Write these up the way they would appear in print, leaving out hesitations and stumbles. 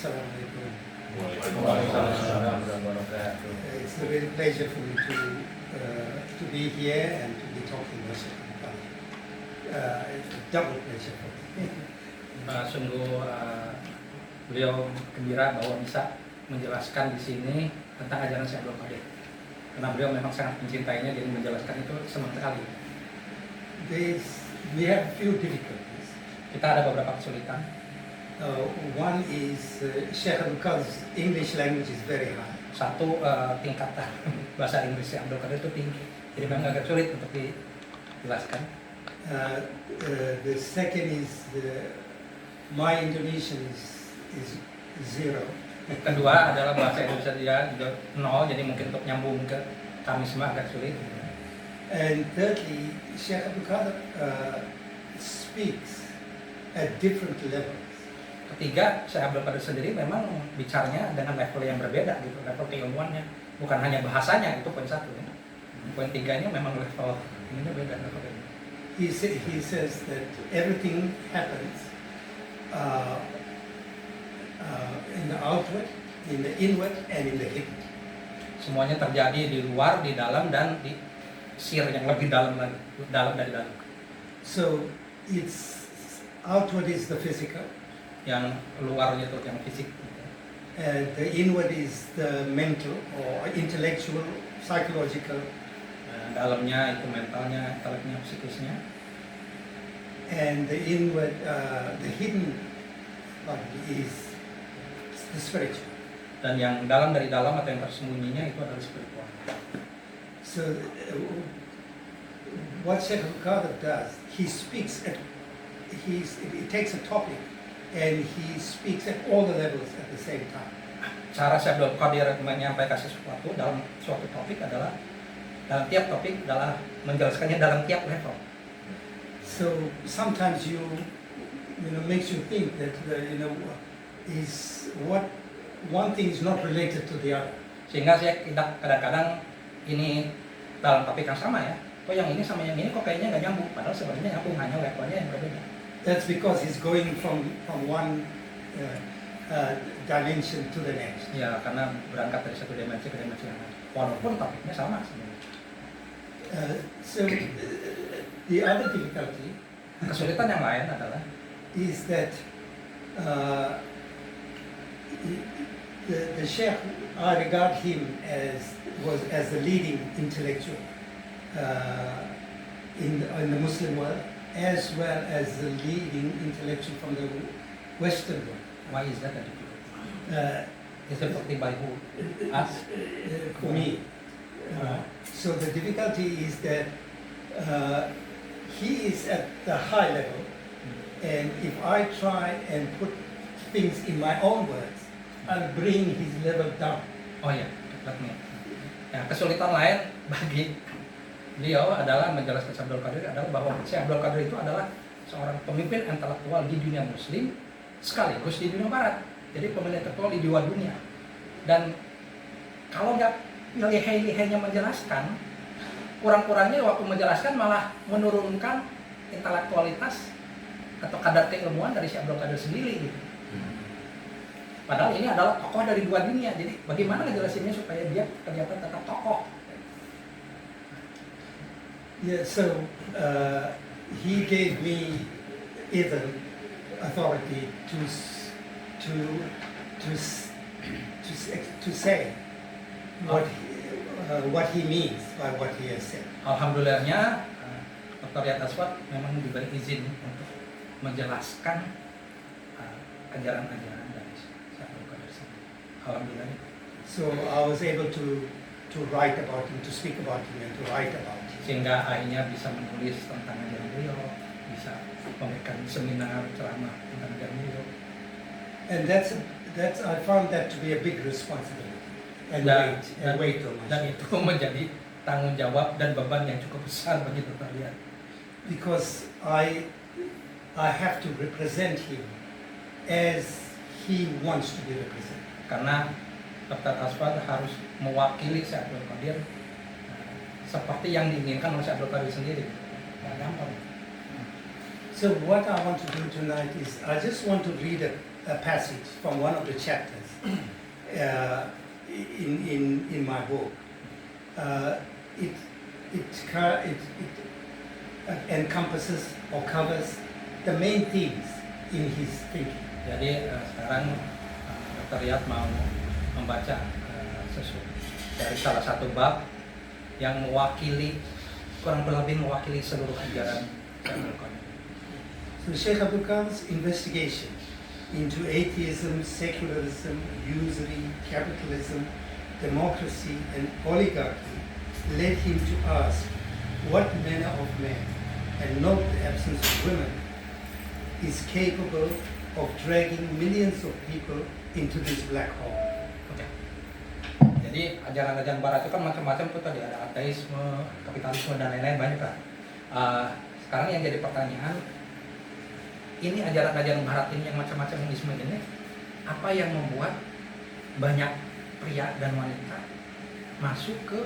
Assalamualaikum. Waalaikumsalam warahmatullahi wabarakatuh. It's a real pleasure for me to be here and to be talking Russian. It's a double pleasure for me. Sungguh beliau gembira bahwa bisa menjelaskan di sini tentang ajaran Syekh Abdul Qadir. Karena beliau memang sangat mencintainya, jadi menjelaskan itu senang sekali. We have few difficulties. Kita ada beberapa kesulitan. One is Sheikh Abdul Qadir's English language is very high. Satu, tingkatan bahasa Inggris Syekh Abdul Qadir itu tinggi, jadi memang agak sulit untuk dijelaskan. The second is my Indonesian is zero. Kedua adalah bahasa Indonesia dia juga nol, jadi mungkin untuk nyambung ke kami semua agak sulit. And thirdly, Sheikh Abdul Qadir speaks at different levels. Ketiga, Syekh Abdul Qadir sendiri memang bicaranya dengan level yang berbeda gitu, level keilmuannya, bukan hanya bahasanya, itu poin satu ya. Poin tiganya memang level ini beda levelnya. He says that everything happens in the outward, in the inward, and in the hidden. Semuanya terjadi di luar, di dalam, dan di sir yang lebih dalam lagi, dalam dari dalam. So it's outward is the physical. Yang luarnya itu yang fisik. And the inward is the mental or intellectual, psychological. Dalamnya itu mentalnya, inteleknya, psikisnya. And the inward, the hidden part is the spiritual. Dan yang dalam dari dalam atau yang tersembunyinya itu adalah spiritual. So what Sheikh Abdul Qadir does, he takes a topic and he speaks at all the levels at the same time. Cara Syekh Abdul Qadir menyampaikan sesuatu dalam suatu topik adalah dalam tiap topik adalah menjelaskannya dalam tiap level. So sometimes makes you think that is what one thing is not related to the other. Sehingga saya kadang-kadang ini dalam topik yang sama ya. Kok yang ini sama yang ini kok kayaknya nggak nyambung, padahal sebenarnya nyambung, hanya levelnya yang berbeda. That's because he's going from one dimension to the next. Ya, karena berangkat dari satu dimensi ke dimensi yang lain. Walaupun topiknya sama sebenarnya. So the other difficulty Kesulitan yang lain adalah is that the Sheikh, I regard him as the leading intellectual in the Muslim world, as well as the leading intellectual from the Western world. why is that a difficulty? Is it difficulty by who? Us? For me. So the difficulty is that he is at the high level, and if I try and put things in my own words, I'll bring his level down. Oh ya, let me. Ya, kesulitan lain bagi beliau adalah menjelaskan Syekh Abdul Qadir adalah bahwa Syekh Abdul Qadir itu adalah seorang pemimpin intelektual di dunia Muslim sekaligus di dunia Barat. Jadi pemimpin intelektual di dua dunia. Dan kalau nggak lihai-lihainya menjelaskan, kurang-kurangnya waktu menjelaskan malah menurunkan intelektualitas atau kadar keilmuan dari Syekh Abdul Qadir sendiri gitu. Padahal ini adalah tokoh dari dua dunia, jadi bagaimana ngejelasinnya supaya dia kelihatan tetap tokoh. Yeah, so he gave me even authority to say what he means by what he has said. Alhamdulillahnya Dr. Riyad Aswad memang diberi izin untuk menjelaskan ajaran-ajaran dari Syekh Abdul Qadir sendiri. Alhamdulillah. So I was able to write about him, to speak about him, and to write about him. Sehingga akhirnya bisa menulis tentang ajaran beliau, bisa memberikan seminar, ceramah tentang ajaran beliau. And that's I found that to be a big responsibility and weight on my Dan itu menjadi tanggung jawab dan beban yang cukup besar bagi Dr. Riyad. Because I have to represent him as he wants to be represented. Karena Dr. Aswad harus mewakili Syekh Abdul Qadir seperti yang diinginkan oleh Syekh Abdul Qadir sendiri. Nggak gampang. So what I want to do tonight is I just want to read a a passage from one of the chapters in my book. It encompasses or covers the main themes in his thinking. Jadi sekarang Dr. Riyad mau membaca dari salah satu bab yang mewakili, kurang lebih mewakili seluruh ajaran Syekh Abdul Qadir. So Sheikh Abdul Qadir's investigation into atheism, secularism, usury, capitalism, democracy and oligarchy led him to ask what manner of man, and note the absence of women, is capable of dragging millions of people into this black hole. Oke. Jadi ajaran-ajaran Barat itu kan macam-macam tuh tadi, ada ateisme, kapitalisme dan lain-lain banyak kan. Sekarang yang jadi pertanyaan, ini ajaran-ajaran Barat ini yang macam-macam ini, apa yang membuat banyak pria dan wanita masuk ke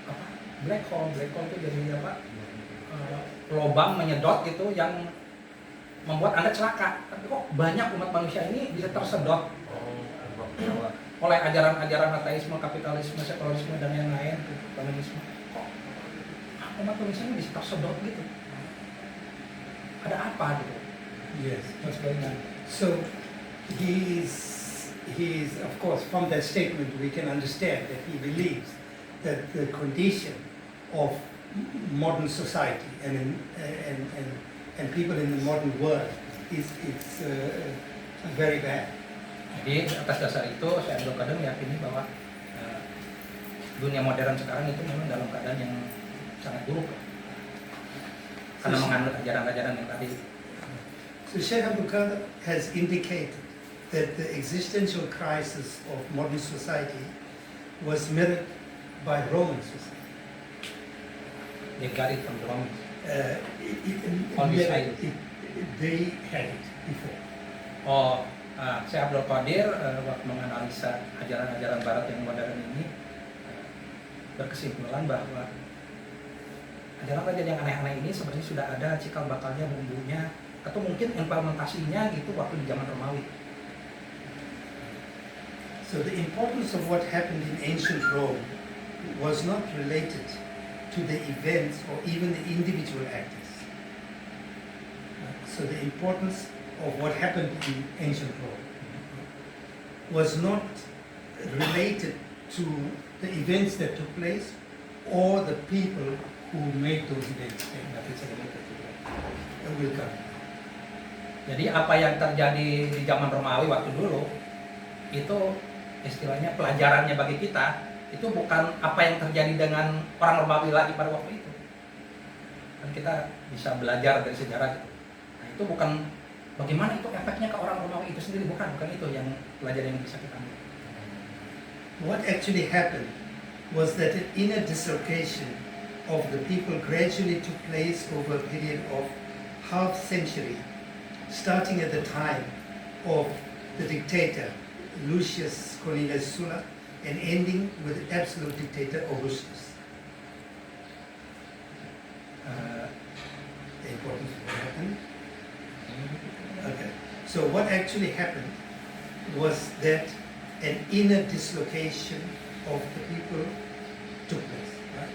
apa? Black hole itu jadi apa? Lubang menyedot gitu yang membuat Anda celaka. Tapi kok banyak umat manusia ini bisa tersedot oleh ajaran-ajaran ateisme, kapitalisme, sekularisme dan yang lain, komunisme. Kok umat manusia ini bisa tersedot gitu? Ada apa gitu? Yes. What's going on? So he is of course, from that statement we can understand that he believes that the condition of modern society and people in the modern world is very bad. Jadi atas dasar itu saya Abdul Qadir meyakini bahwa dunia modern sekarang itu memang dalam keadaan yang sangat buruk karena menganut ajaran-ajaran yang tadi. So Sheikh Abdul Qadir has indicated that the existential crisis of modern society was mirrored by Roman society. They got it from the Romans. They had it before. Saya Abdul Qadir waktu menganalisa ajaran-ajaran Barat yang modern ini berkesimpulan bahwa ajaran-ajaran yang aneh-aneh ini sebenarnya sudah ada cikal bakalnya, bumbunya, atau mungkin implementasinya gitu waktu di zaman Romawi. So the importance of what happened in ancient Rome was not related to the events or even the individual actors. So the importance of what happened in ancient Rome was not related to the events that took place or the people who made those events. Will come. Jadi apa yang terjadi di zaman Romawi waktu dulu itu istilahnya pelajarannya bagi kita itu bukan apa yang terjadi dengan orang Romawi lagi pada waktu itu. Dan kita bisa belajar dari sejarah itu. Nah, itu bukan bagaimana itu efeknya ke orang Romawi itu sendiri, bukan itu yang pelajaran yang bisa kita ambil. What actually happened was that an inner dislocation of the people gradually took place over a period of half century, starting at the time of the dictator Lucius Cornelius Sulla and ending with the absolute dictator Augustus. The importance of what happened. Okay. So what actually happened was that an inner dislocation of the people took place, right?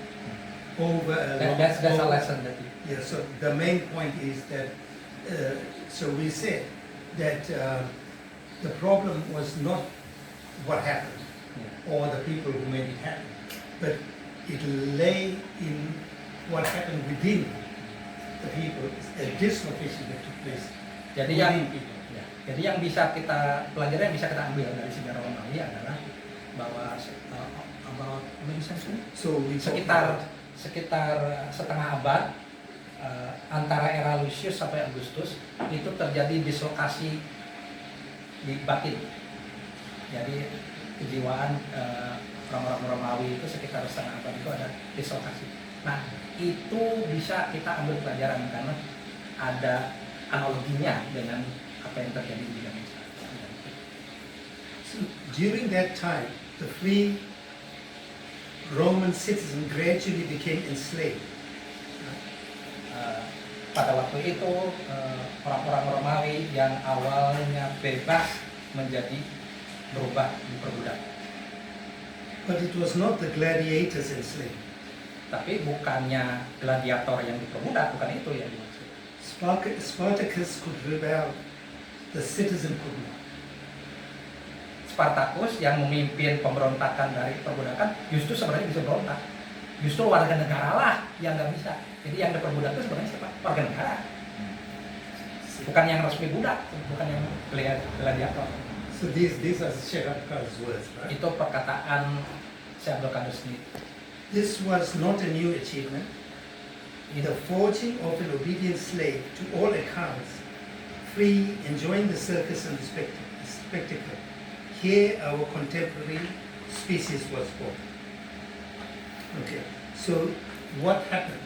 Over a long. That's a lesson that you. Yeah. So the main point is that. So we said that the problem was not what happened or the people who made it happen, but it lay in what happened within the people, a dislocation that took place. Jadi yang bisa kita pelajari, yang bisa kita ambil dari sejarah Romawi adalah bahwa about sekitar setengah abad antara era Lucius sampai Augustus itu terjadi dislokasi di batin. Jadi kejiwaan orang-orang Romawi itu sekitar setengah abad itu ada dislokasi. Nah, itu bisa kita ambil pelajaran karena ada analoginya dengan apa yang terjadi di Indonesia. So, during that time, the free Roman citizen gradually became enslaved. pada waktu itu orang-orang Romawi yang awalnya bebas menjadi berubah diperbudak. But it was not the gladiators enslaved. Tapi bukannya gladiator yang diperbudak, bukan itu yang dimaksud. Spartacus could rebel, the citizen could not. Spartacus yang memimpin pemberontakan dari perbudakan justru sebenarnya bisa berontak. Justru warga negara lah yang nggak bisa. Jadi yang diperbudak itu sebenarnya siapa? Warga negara. Bukan yang resmi budak, bukan yang gladiator. So these are Sheikh Abdul Qadir's words, right? Itu perkataan Syekh Abdul Qadir sendiri. This was not a new achievement. The forging of an obedient slave to all accounts, free, enjoying the circus and the spectacle. Here our contemporary species was born. Okay, so what happened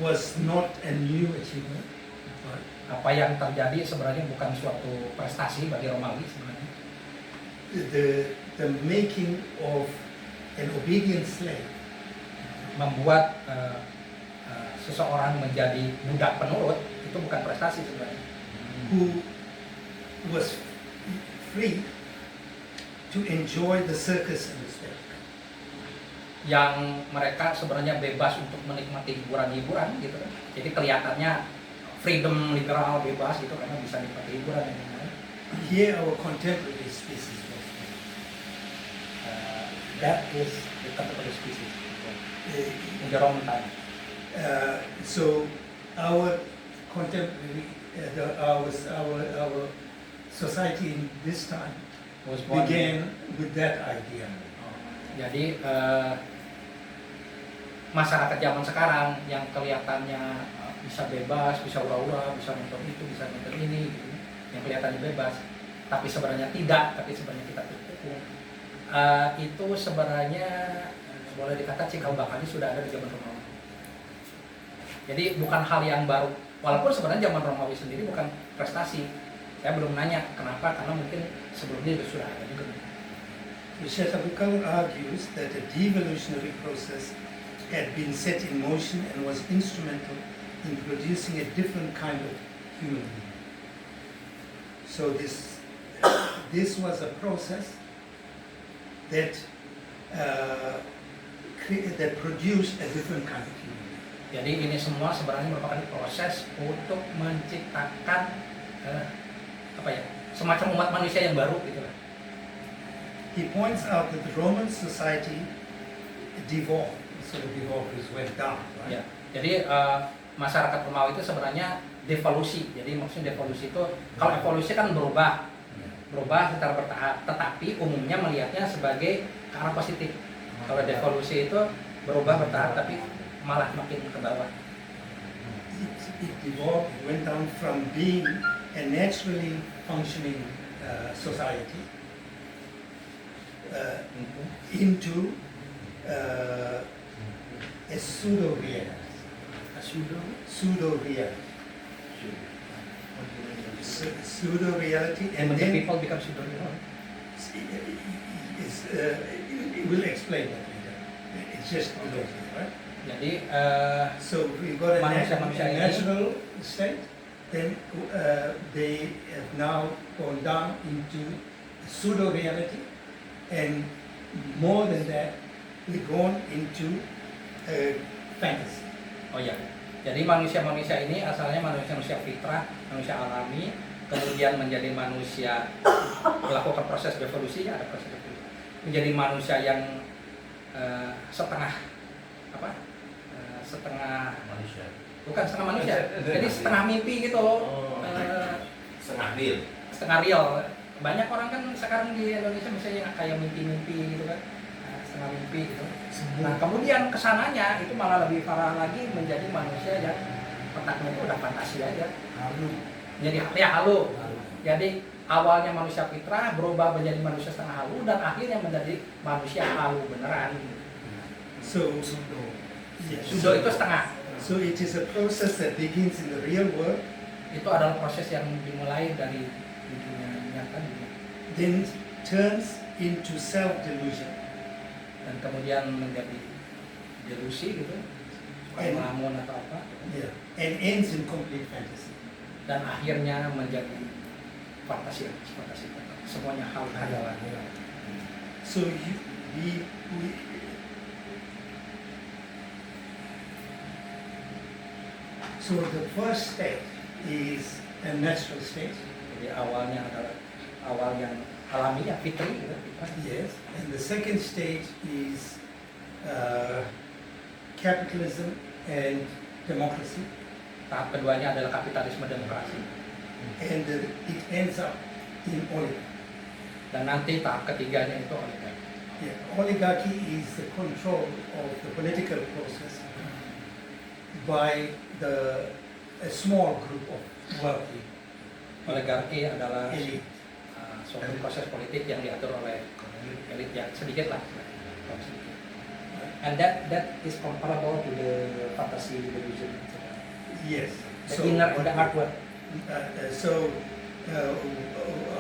was not a new achievement. Apa yang terjadi sebenarnya bukan suatu prestasi bagi Romawi sebenarnya. The making of an obedient slave, Membuat seseorang menjadi budak penurut itu bukan prestasi sebenarnya. who was free to enjoy the circus and the spectacle. Yang mereka sebenarnya bebas untuk menikmati hiburan-hiburan gitu kan. Jadi kelihatannya freedom liberal bebas gitu karena bisa nikmati hiburan dan lain-lain. Here our contemporary species was born. That is the contemporary species. Uh, so our contemporary, our society in this time Was born. began with that idea. Jadi masyarakat zaman sekarang yang kelihatannya bisa bebas, bisa ura-ura, bisa nonton itu, bisa nonton ini, gitu, yang kelihatannya bebas, tapi sebenarnya tidak, tapi sebenarnya kita terkepung. Itu sebenarnya boleh dikata cikal bakalnya sudah ada di zaman Romawi. Jadi bukan hal yang baru, walaupun sebenarnya zaman Romawi sendiri bukan prestasi. Saya belum nanya kenapa, karena mungkin sebelumnya sudah ada juga. Sheikh Abdul Qadir argues that a devolutionary process had been set in motion and was instrumental in producing a different kind of human being. So this was a process that that produced a different kind of human being. Jadi ini semua sebenarnya merupakan proses untuk menciptakan semacam umat manusia yang baru gitu lah. He points out that the Roman society devolved, sort of devolved, went down, right? Ya. Jadi masyarakat Romawi itu sebenarnya devolusi. Jadi maksudnya devolusi itu kalau evolusi kan berubah secara bertahap, tetapi umumnya melihatnya sebagai ke arah positif. Kalau devolusi itu berubah bertahap tapi malah makin ke bawah. It devolved, it went down from being a naturally functioning society into a pseudo-reality. Pseudo-reality, and And the then people become superior. we'll explain that later. It's just below here, right? Jadi So we've got a Manusia-manusia ini- natural state, then they have now gone down into pseudo-reality, and more than that, we've gone into fantasy. oh ya. Jadi manusia-manusia ini asalnya manusia fitrah, manusia alami, kemudian menjadi manusia melakukan proses evolusi, ada proses evolusi. Menjadi manusia yang setengah Manusia. bukan setengah manusia, jadi setengah mimpi gitu loh. Setengah real. Setengah real. Banyak orang kan sekarang di Indonesia misalnya kayak mimpi-mimpi gitu kan. Setengah mimpi gitu. Nah, kemudian kesananya itu malah lebih parah lagi menjadi manusia yang otaknya itu udah fantasi aja. Jadi halu. Jadi awalnya manusia fitrah berubah menjadi manusia setengah halu dan akhirnya menjadi manusia halu beneran. So, Sudo itu setengah. So it is a process that begins in the real world, Itu adalah proses yang dimulai dari di dunia nyata then turns into self-delusion. dan kemudian menjadi delusi gitu, melamun atau apa, Yeah, and ends in complete fantasy. dan akhirnya menjadi fantasi, semuanya hal adalah So we so the first state is a natural state. jadi awalnya adalah awal yang alami, yang fitri gitu, fitrah. Yes, and the second stage is capitalism and democracy, Tahap keduanya adalah kapitalisme demokrasi, and it ends up in oligarchy. dan nanti tahap ketiganya itu oligarki. Yeah, oligarchy is the control of the political process by a small group of wealthy Oligarki adalah elite. suatu proses politik yang diatur oleh elit yang sedikit lah, and that is comparable to the fantasy delusion, Yes. the inner and the outward. So,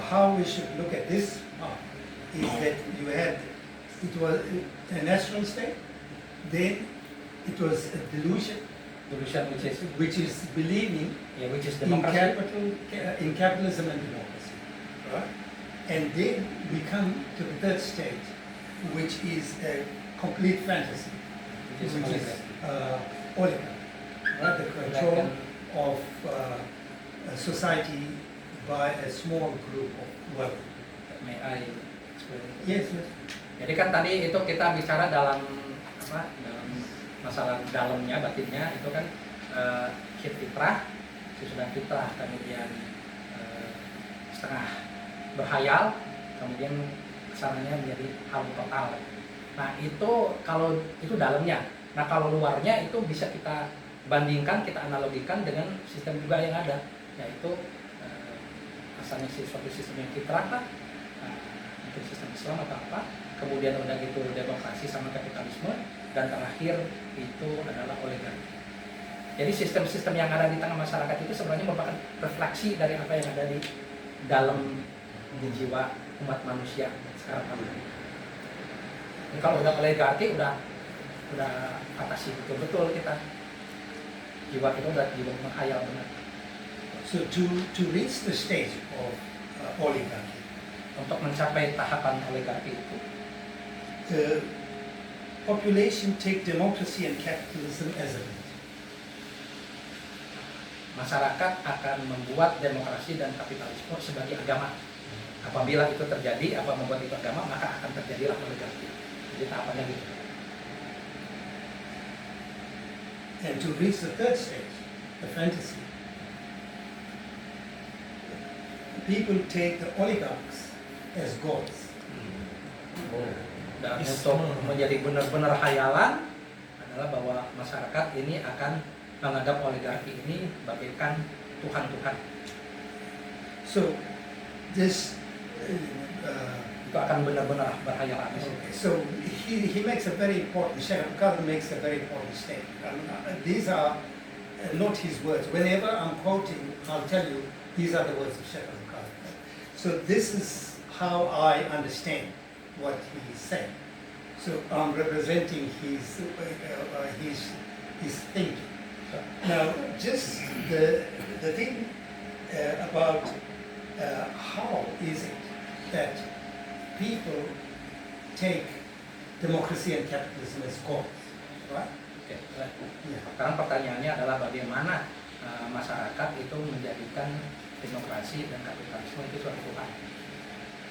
how we should look at this is that it was a natural state, then it was a delusion, Delusion which is believing which is in democracy, in capitalism and democracy, right? And then we come to the third stage, which is a complete fantasy, which is oligarchy. oligarchy, right? The control of a society by a small group of wealthy. May I explain? Yes, yes. Jadi kan tadi itu kita bicara dalam apa? Dalam masalah dalamnya, batinnya itu kan fitrah, sesudah fitrah, kemudian setengah berhayal, kemudian kesananya menjadi hal total. Nah itu kalau itu dalamnya. Nah kalau luarnya itu bisa kita bandingkan, kita analogikan dengan sistem juga yang ada, yaitu asalnya suatu sistem yang fitrah lah, mungkin sistem Islam atau apa, kemudian udah gitu demokrasi sama kapitalisme, dan terakhir itu adalah oligarki. Jadi sistem-sistem yang ada di tengah masyarakat itu sebenarnya merupakan refleksi dari apa yang ada di dalam di jiwa umat manusia sekarang. Jadi kalau udah oligarki udah atasi betul-betul kita. Jiwa kita udah jiwa menghayal benar. So to reach the stage of oligarchy, Untuk mencapai tahapan oligarki itu, the population take democracy and capitalism as a base. masyarakat akan membuat demokrasi dan kapitalisme sebagai agama. Apabila itu terjadi, apa membuat itu agama, maka akan terjadilah oligarki. Jadi tahapannya gitu. And to reach the third stage, the fantasy, people take the oligarchs as gods. Dan untuk menjadi benar-benar hayalan adalah bahwa masyarakat ini akan menganggap oligarki ini bagaikan Tuhan-Tuhan. So this Itu akan benar-benar berhayalan. okay, so he makes a very important, Sheikh Abdul makes a very important statement. These are not his words. Whenever I'm quoting, I'll tell you these are the words of Sheikh Abdul. So this is how I understand what he said. So I'm representing his thinking. Now, just the thing about how is it that people take democracy and capitalism as goals, right? Oke, Yeah. sekarang pertanyaannya adalah bagaimana masyarakat itu menjadikan demokrasi dan kapitalisme itu suatu Tuhan,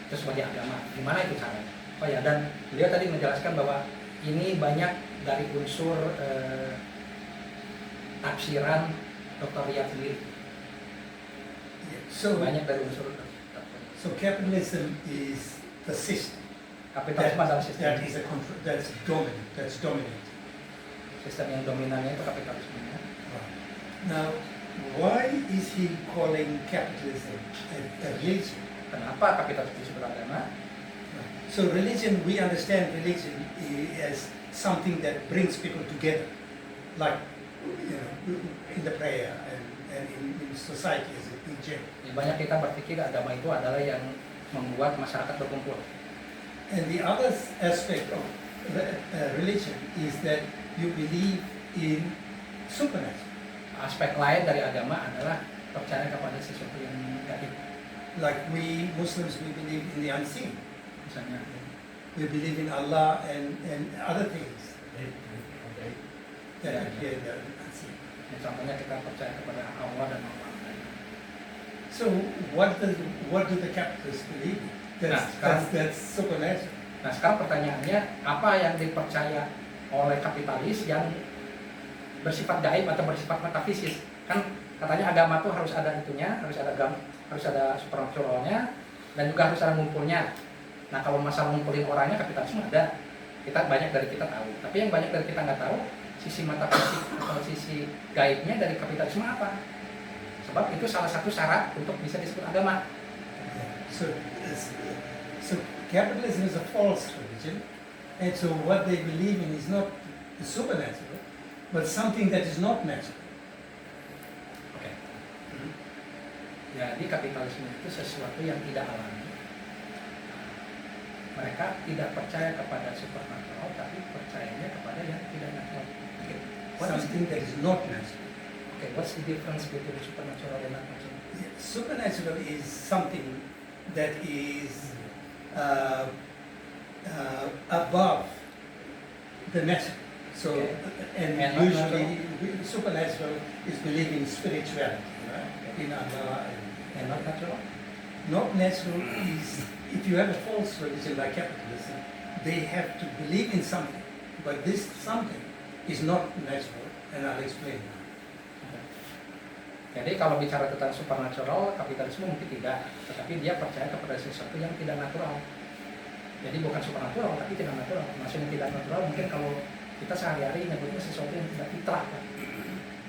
itu sebagai agama. Gimana itu caranya? Oh ya, dan beliau tadi menjelaskan bahwa ini banyak dari unsur tafsiran Dr. Riyad sendiri. Yeah. So, Banyak dari unsur so capitalism is the system kapitalisme adalah sistem. that is a control, that's dominant. Sistem yang dominannya itu kapitalisme. Now, why is he calling capitalism a religion? Kenapa kapitalisme disebut agama? So religion, we understand religion as something that brings people together, like in the prayer and in society as in general. Banyak kita berpikir agama itu adalah yang membuat masyarakat berkumpul. And the other aspect of religion is that you believe in supernatural. Aspek lain dari agama adalah percaya kepada sesuatu yang gaib. Like we Muslims, we believe in the unseen. Misalnya, We believe in Allah and other things that appear in the unseen. contohnya kita percaya kepada Allah dan Allah. So what do the capitalists believe in? That's supernatural. Nah sekarang pertanyaannya, apa yang dipercaya oleh kapitalis yang bersifat gaib atau bersifat metafisis? Kan katanya agama tuh harus ada itunya, harus ada supernaturalnya, dan juga harus ada ngumpulnya. Nah kalau masalah ngumpulin orangnya kapitalisme ada, banyak dari kita tahu. Tapi yang banyak dari kita nggak tahu sisi metafisik atau sisi gaibnya dari kapitalisme apa? Sebab itu salah satu syarat untuk bisa disebut agama. So capitalism is a false religion, and so what they believe in is not the supernatural, but something that is not natural. Oke. Jadi kapitalisme itu sesuatu yang tidak alami. Mereka tidak percaya kepada supernatural, tapi percayanya kepada yang tidak natural. Okay. Something that is not natural. Okay, what's the difference between supernatural and not natural? Supernatural is something that is above the natural. So, Okay. and And not usually supernatural is believing spirituality, right? In Allah. And not natural? Not natural is, if you have a false religion like capitalism, they have to believe in something, but this something is not natural, and I'll explain now. Jadi kalau bicara tentang supernatural, kapitalisme mungkin tidak, tetapi dia percaya kepada sesuatu yang tidak natural. Jadi bukan supernatural, tapi tidak natural. Maksudnya tidak natural mungkin kalau kita sehari-hari nyebutnya sesuatu yang tidak fitrah, kan?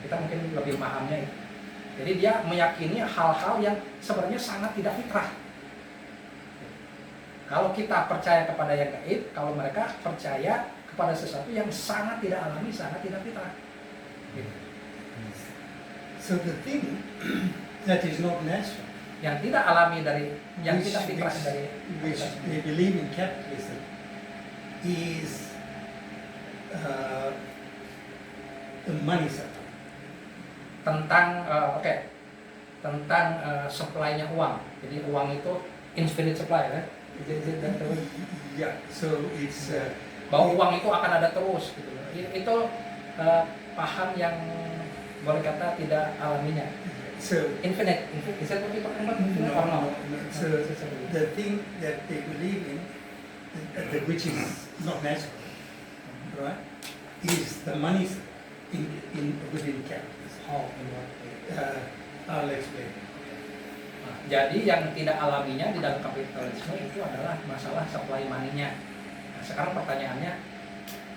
Kita mungkin lebih pahamnya itu. Jadi dia meyakini hal-hal yang sebenarnya sangat tidak fitrah. Kalau kita percaya kepada yang gaib, kalau mereka percaya kepada sesuatu yang sangat tidak alami, sangat tidak fitrah. Gitu. So the thing that is not natural, Yang tidak alami dari, yang tidak fitrah dari which they believe in capitalism, is the money supply. Tentang supply-nya uang. Jadi uang itu infinite supply, kan? Yeah, so it's Bahwa uang itu akan ada terus, gitu. Itu paham yang boleh kata tidak alaminya. so Infinite, is that what you're talking about? Infinite or no? So the thing that they believe in, which is not natural, right, is the money supply within capitalism. Oh, in what way? I'll explain. Nah, jadi yang tidak alaminya di dalam kapitalisme itu adalah masalah supply money-nya. Nah, sekarang pertanyaannya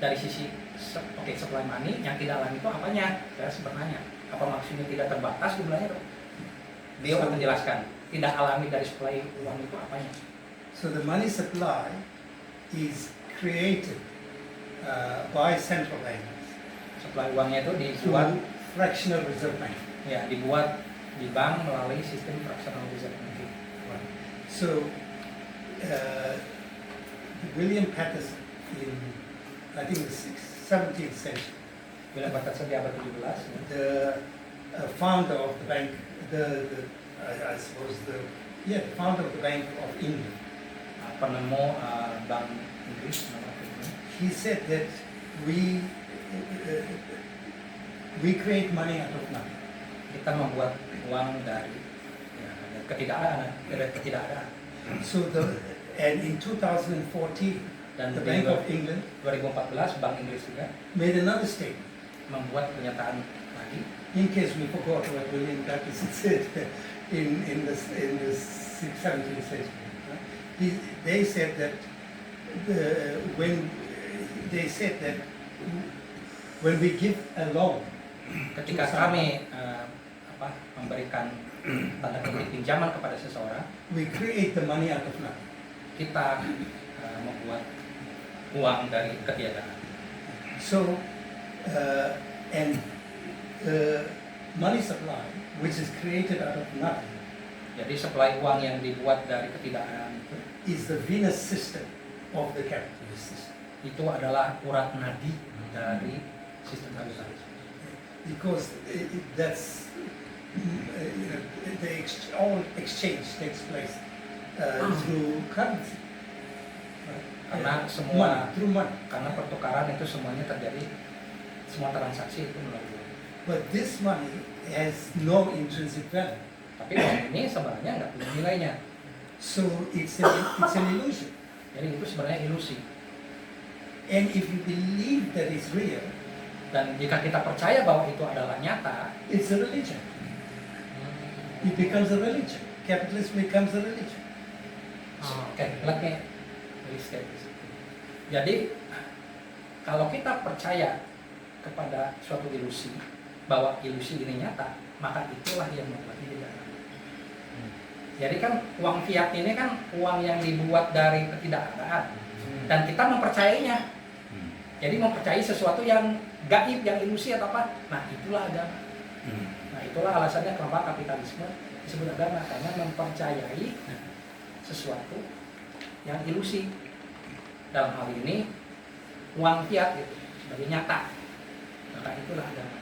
dari sisi supply money yang tidak alami itu apanya? Saya sebenarnya apa maksudnya tidak terbatas jumlahnya? Dia akan menjelaskan tidak alami dari supply uang itu apanya. So the money supply is created by central banks Supply uangnya itu dibuat, through fractional reserve bank. ya dibuat di bank melalui sistem fractional reserve banking. So William Patterson in, I think, the 17th century, Bila Patterson di abad 17, ya. the founder of the bank, I suppose the founder of the Bank of England, Penemu bank Inggris nama itu. he said that we create money out of nothing. Kita membuat uang dari ketidakadaan. So and in 2014, Dan the di Bank of England 2014 Bank Inggris juga made another statement. membuat pernyataan lagi. In case we forgot what William Patterson said in the 17th century, they said that when we give a loan, Ketika kami memberikan tanda kutip pinjaman kepada seseorang, we create the money out of nothing. kita membuat uang dari ketiadaan. So, and the money supply, which is created out of nothing, Jadi supply uang yang dibuat dari ketidakadaan is the Venus system of the capitalist system. itu adalah urat nadi dari sistem kapitalis. because that's all exchange takes place through currency. Karena Money, semua through money. karena pertukaran itu semuanya terjadi, semua transaksi itu melalui uang. But this money has no intrinsic value. Tapi uang ini sebenarnya nggak punya nilainya. So it's an illusion. Jadi itu sebenarnya ilusi. And if you believe that it's real, Dan jika kita percaya bahwa itu adalah nyata, it's a religion. It becomes a religion. Capitalism becomes a religion. oke, let me restate this. Jadi kalau kita percaya kepada suatu ilusi bahwa ilusi ini nyata, maka itulah yang membuatnya jadi agama. Jadi kan uang fiat ini kan uang yang dibuat dari ketidakadaan dan kita mempercayainya. Jadi mempercayai sesuatu yang gaib, yang ilusi atau apa. Nah, itulah agama. Nah, itulah alasannya kenapa kapitalisme disebut agama, karena mempercayai sesuatu yang ilusi. Dalam hal ini uang fiat itu sebagai nyata. Maka itulah agama.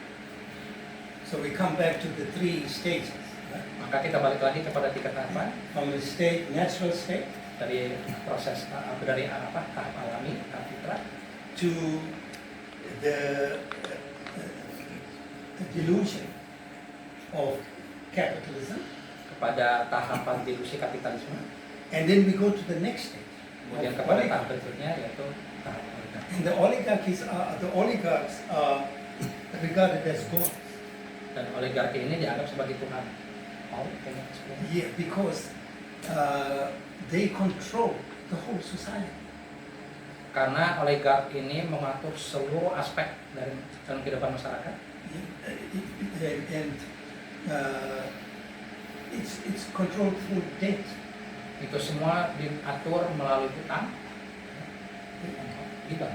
So we come back to the three stages. Right? Maka kita balik lagi kepada tiga tahapan From the state, natural state, dari proses dari tahap alami, tahap fitrah, to the delusion of capitalism, kepada tahapan delusi kapitalisme, and then we go to the next stage. kemudian of kepada tahap oligarchy. berikutnya yaitu tahap oligarki. And the oligarchs are regarded as gods. Dan oligarki ini dianggap sebagai Tuhan. Oh, kayaknya seperti itu. Yeah, because they control the whole society. Karena oligark ini mengatur seluruh aspek dari dalam kehidupan masyarakat. And it's controlled through debt. Itu semua diatur melalui hutang. Riba.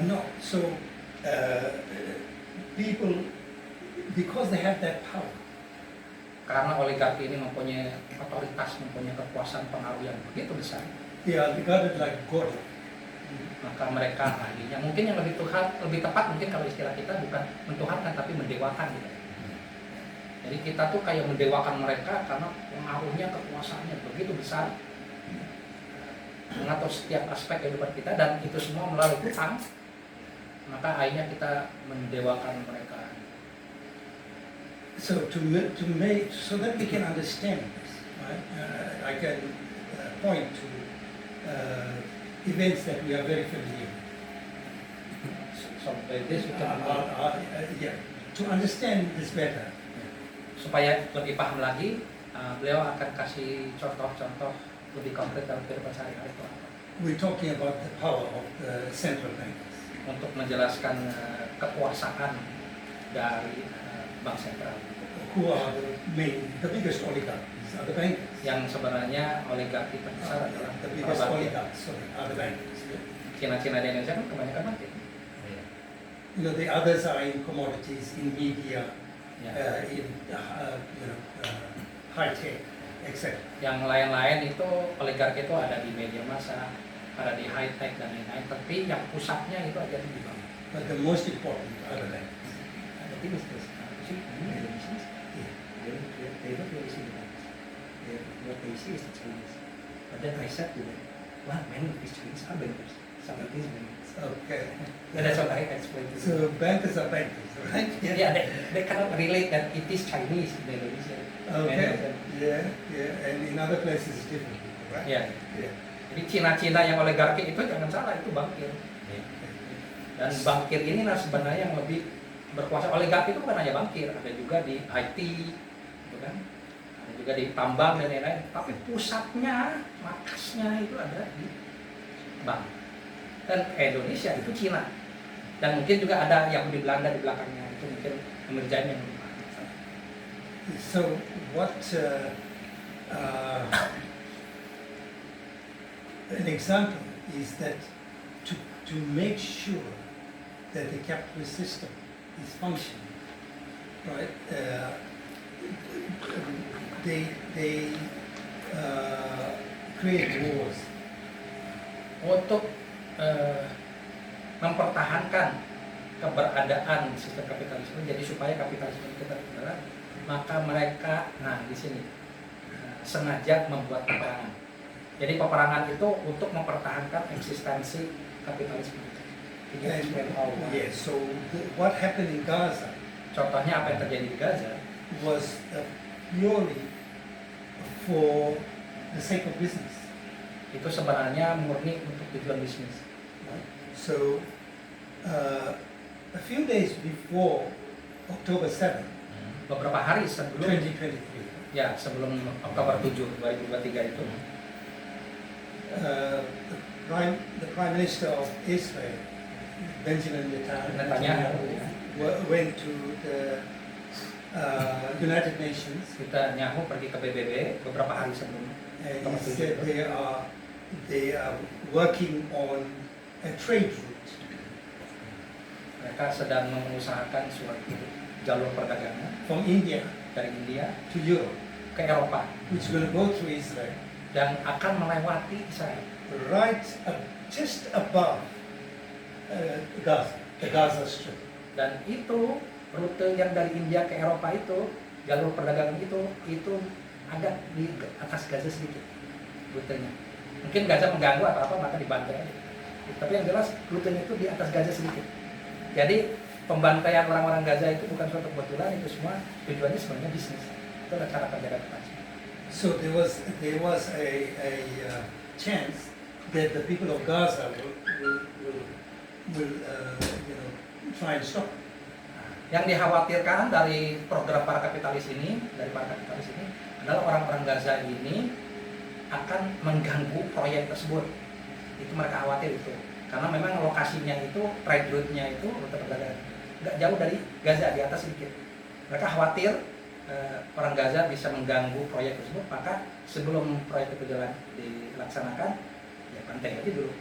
No, so people, because they have that power, Karena oligarki ini mempunyai otoritas, mempunyai kekuasaan pengaruh yang begitu besar, they are regarded like God. maka mereka ahlinya. Mungkin yang lebih tepat mungkin kalau istilah kita bukan mentuhankan tapi mendewakan gitu. Jadi kita tuh kayak mendewakan mereka karena pengaruhnya, kekuasaannya begitu besar, mengatur setiap aspek kehidupan kita, dan itu semua melalui hutang. Maka akhirnya kita mendewakan mereka. So so that we can understand this, right? I can point to events that we are very familiar with. So by this we can Yeah. To understand this better, supaya lebih paham lagi, beliau akan kasih contoh-contoh lebih konkret dalam kehidupan sehari-hari itu apa. we're talking about the power of the central bankers. Untuk menjelaskan kekuasaan dari bank sentral Who are the biggest oligarchs? Are the bankers. yang sebenarnya oligarki terbesar adalah The biggest perbankan. oligarchs, sorry, are the bankers. Cina-Cina di Indonesia kan kebanyakan bank. You know, the others are in commodities, in media, Ya. in high tech, etc. Yang lain-lain itu oligarki itu ada di media massa, ada di high tech dan lain-lain. Tapi yang pusatnya itu ada di bank. But the most important are the bankers. The thing is this, see, many Indonesians, they don't really see the banks. What they see is the Chinese. But then I said to them, well, many of these Chinese are bankers. Some of these bankers. Okay. And that's what I explained to them. So bankers are bankers, right? Yeah, they cannot relate that it is Chinese in Indonesia. Many of Okay. them. Yeah. And in other places it's different, right? Ya, Yeah. jadi Cina-Cina yang oligarki itu jangan salah, itu bankir. Dan bankir ini nah sebenarnya yang lebih berkuasa. Oligarki itu bukan hanya bankir, ada juga di IT, gitu kan? Ada juga di tambang dan lain-lain. Tapi pusatnya, markasnya itu ada di bank. Dan Indonesia itu Cina. Dan mungkin juga ada Yahudi Belanda di belakangnya, itu mungkin mengerjain yang lebih banyak. So what an example is that to make sure that the capitalist system is functioning, right? They create wars. Untuk mempertahankan keberadaan sistem kapitalisme, jadi supaya kapitalisme itu berjalan, maka mereka, nah di sini sengaja membuat peperangan. Jadi peperangan itu untuk mempertahankan eksistensi kapitalisme. Yes, so what happened in Gaza Contohnya apa yang terjadi di Gaza was purely for the sake of business. itu sebenarnya murni untuk tujuan bisnis. So, a few days before October 7, Beberapa hari sebelum 2023, sebelum Oktober 7 2023 itu the Prime Minister of Israel, Benjamin Netanyahu went to the United Nations. Netanyahu pergi ke PBB beberapa hari sebelum And Oktober he 7 said itu. they are working on a trade route Mereka sedang mengusahakan suatu jalur perdagangan from India dari India to Europe, ke Eropa which will go through Israel, dan akan melewati Israel right just above Gaza, the Gaza Strip. dan itu rute yang dari India ke Eropa itu jalur perdagangan itu agak di atas Gaza sedikit rutenya. Mungkin Gaza mengganggu atau apa maka dibantai aja. Tapi yang jelas rutenya itu di atas Gaza sedikit. Jadi pembantaian orang-orang Gaza itu bukan suatu kebetulan, itu semua tujuannya sebenarnya bisnis. Itu adalah cara kerja kapitalisme. So there was a chance that the people of Gaza will try and stop. Yang dikhawatirkan dari program para kapitalis ini, adalah orang-orang Gaza ini akan mengganggu proyek tersebut. Itu mereka khawatir itu. Karena memang lokasinya itu, trade route-nya itu, rute perdagangan nggak jauh dari Gaza, di atas sedikit. Mereka khawatir orang Gaza bisa mengganggu proyek tersebut, maka sebelum proyek itu dilaksanakan, ya bantai aja dulu.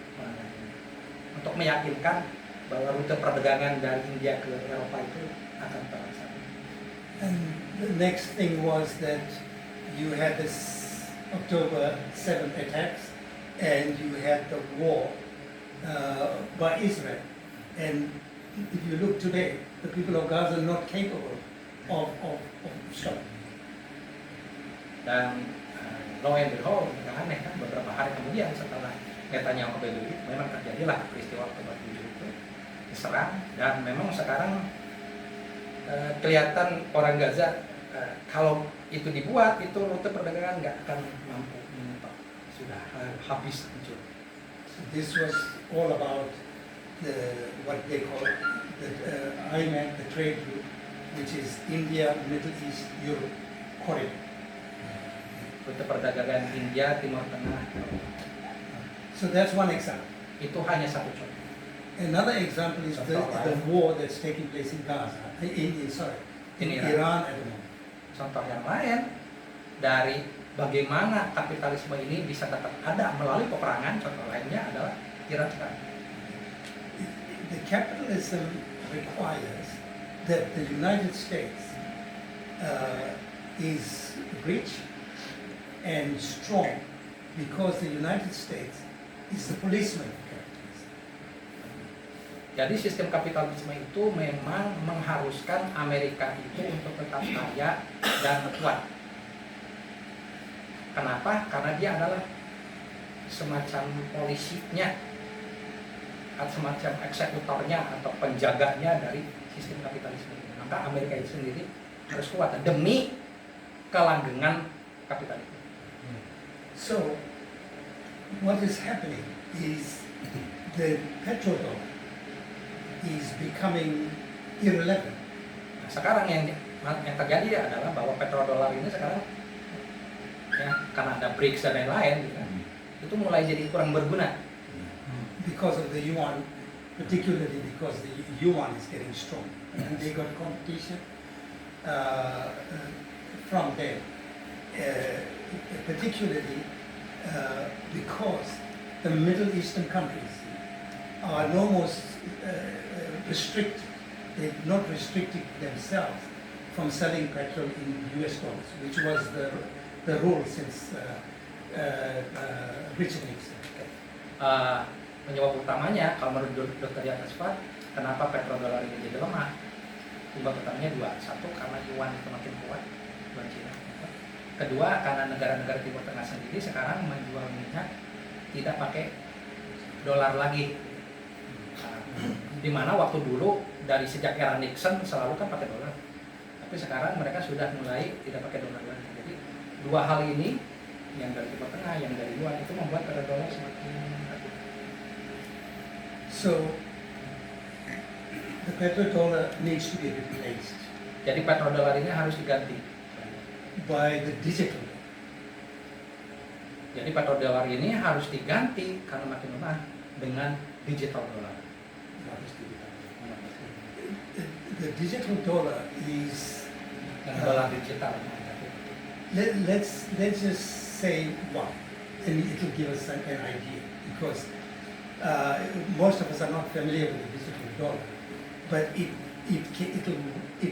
Untuk meyakinkan bahwa rute perdagangan dari India ke Eropa itu akan terlaksana. And the next thing was that you had this October 7 attacks, and you had the war by Israel. And if you look today, the people of Gaza are not capable of stopping. Dan lo and behold, yang aneh kan, beberapa hari kemudian setelah Netanyahu ke PBB, memang terjadilah peristiwa Oktober 7 itu diserang, dan memang sekarang kelihatan orang Gaza kalau itu dibuat, itu rute perdagangan nggak akan mampu menyetok, sudah habis hancur. So this was all about what they call the IMEC, the trade route, which is India, Middle East, Europe corridor. Rute perdagangan India, Timur Tengah, So that's one example. itu hanya satu contoh. Another example is the war that's taking place in Gaza, in Iran at the moment. Contoh yang lain dari bagaimana kapitalisme ini bisa tetap ada melalui peperangan, contoh lainnya adalah Iran sekarang. The capitalism requires that the United States is rich and strong, because the United States is the policeman of capitalism. Jadi sistem kapitalisme itu memang mengharuskan Amerika itu untuk tetap kaya dan kuat. Kenapa? Karena dia adalah semacam polisinya, semacam eksekutornya atau penjaganya dari sistem kapitalisme ini. Maka Amerika itu sendiri harus kuat demi kelanggengan kapitalisme. So, what is happening is the petrodollar is becoming irrelevant. Nah, sekarang yang terjadi adalah bahwa petrodolar ini sekarang ya karena ada BRICS dan lain-lain gitu, itu mulai jadi kurang berguna. Because of the yuan, particularly because the yuan is getting strong, and they got competition from there. Particularly because the Middle Eastern countries are no more restricted. They've not restricted themselves from selling petrol in US dollars, which was the rule since Richard Nixon. Penyebab utamanya kalau menurut Dr. Yakaspat kenapa petrodolar ini jadi lemah? Penyebab utamanya dua. Satu, karena yuan itu makin kuat, yuan Cina. Kedua, karena negara-negara Timur Tengah sendiri sekarang menjual minyak tidak pakai dolar lagi. Di mana waktu dulu dari sejak era Nixon selalu kan pakai dolar. Tapi sekarang mereka sudah mulai tidak pakai dolar lagi. Jadi dua hal ini, yang dari Timur Tengah, yang dari yuan, itu membuat petrodolar semakin rapuh. So the petrodollar needs to be replaced Jadi petrodolar ini harus diganti. by the digital. Jadi petrodolar ini harus diganti karena makin lemah dengan digital dollar. The digital dollar is Dengan dolar digital. let's just say one, and it will give us an idea because most of us are not familiar with the digital dollar, but it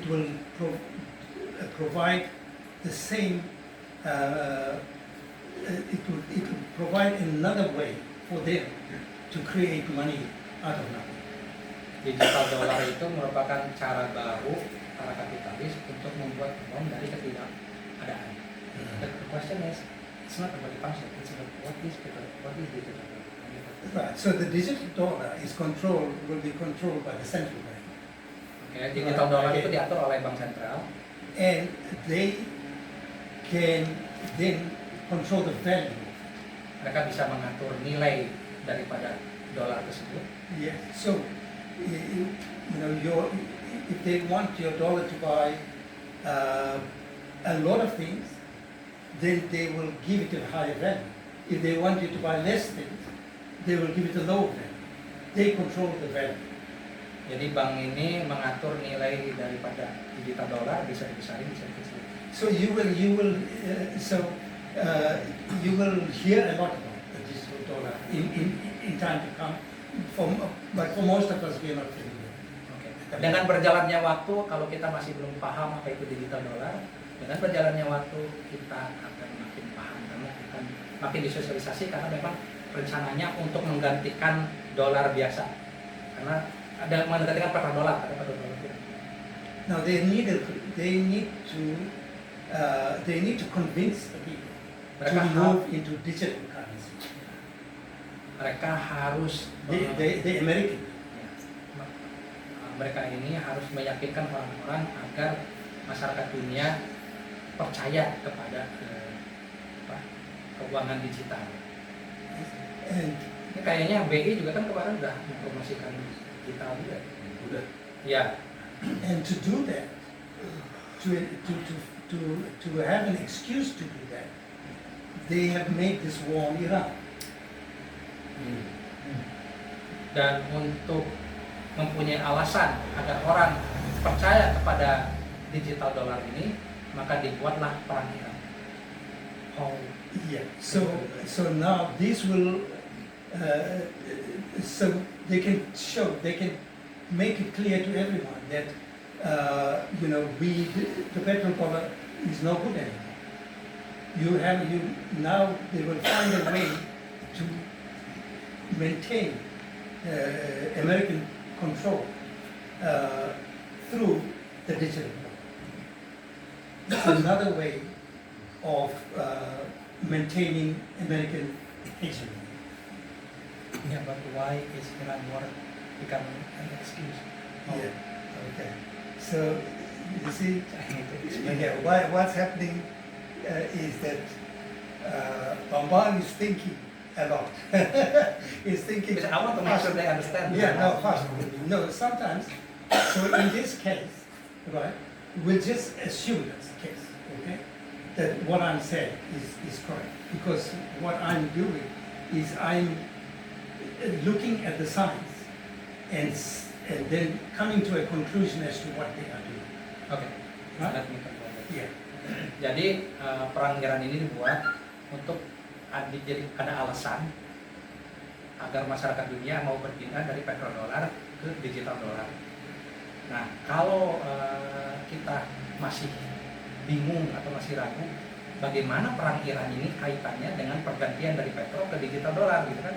will provide the same. It will provide another way for them to create money out of nothing. Digital dollar itu merupakan cara baru para kapitalis untuk membuat uang dari ketidakadaan. The question is, it's not about the function, it's about what is digital dollar. Right. So the digital dollar will be controlled by the central bank, Oke, digital dollar itu diatur oleh bank sentral. and they can then control the value. Mereka bisa mengatur nilai daripada dolar tersebut. Yeah. So you know, if they want your dollar to buy a lot of things, then they will give it a higher value. If they want you to buy less things, they will give it a lower value. They control the value. Jadi bank ini mengatur nilai daripada digital dollar, bisa dibesarin, bisa dikecilin. So you will hear a lot about the digital dollar in time to come. But for most of us, we are not familiar. Oke. Dengan berjalannya waktu, kalau kita masih belum paham apa itu digital dollar, dengan berjalannya waktu kita akan makin paham karena akan makin disosialisasi karena memang rencananya untuk menggantikan dolar biasa. Karena ada menggantikan petrodolar, ada petrodolar. Now they need to convince the people to move into digital currency. Mereka harus The American. mereka ini harus meyakinkan orang-orang agar masyarakat dunia percaya kepada keuangan digital. And Ini kayaknya BI juga kan kemarin udah mempromosikan digital juga. Udah. Ya, and to do that, to have an excuse to do that, they have made this war on Iran. dan untuk mempunyai alasan agar orang percaya kepada digital dollar ini, maka dibuatlah perang Iran. Oh, Yeah. So now this will, so they can make it clear to everyone that the petrol dollar is no good anymore. Now they will find a way to maintain American control through the digital dollar. It's another way of maintaining American hegemony. yeah, but why is Iran war becoming an excuse? Yeah. Okay. So you see, I need to explain. yeah, what's happening is that Bambang is thinking a lot. He's thinking. Because I want to make sure they understand. Yeah, no, fast. No, sometimes. So in this case, right, we'll just assume that's the case, okay? That what I'm saying is correct. Because what I'm doing is I'm looking at the science and then coming to a conclusion as to what they are doing. Oke, Right? let me confirm that. Yeah. Jadi perang Iran ini dibuat untuk jadi ada alasan agar masyarakat dunia mau berpindah dari petrodolar ke digital dollar. Nah, kalau kita masih bingung atau masih ragu bagaimana perang Iran ini kaitannya dengan pergantian dari petro ke digital dollar gitu kan,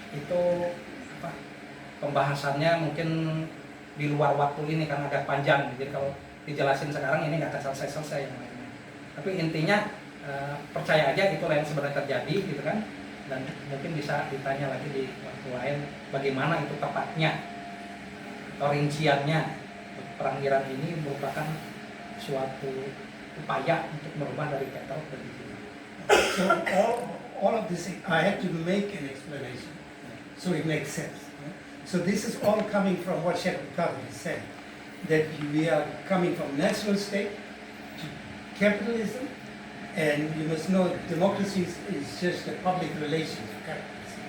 itu apa? pembahasannya mungkin di luar waktu ini karena agak panjang. Jadi kalau dijelasin sekarang ini nggak akan selesai-selesai yang lainnya. Tapi intinya percaya aja itulah yang sebenarnya terjadi gitu kan. Dan mungkin bisa ditanya lagi di waktu lain bagaimana itu tepatnya atau rinciannya. Perang Iran ini merupakan suatu upaya untuk merubah dari petrol ke diesel. So all of this, I have to make an explanation, so it makes sense. So this is all coming from what Sheikh Abdul is saying, that we are coming from national state to capitalism, and you must know democracy is just a public relations of capitalism.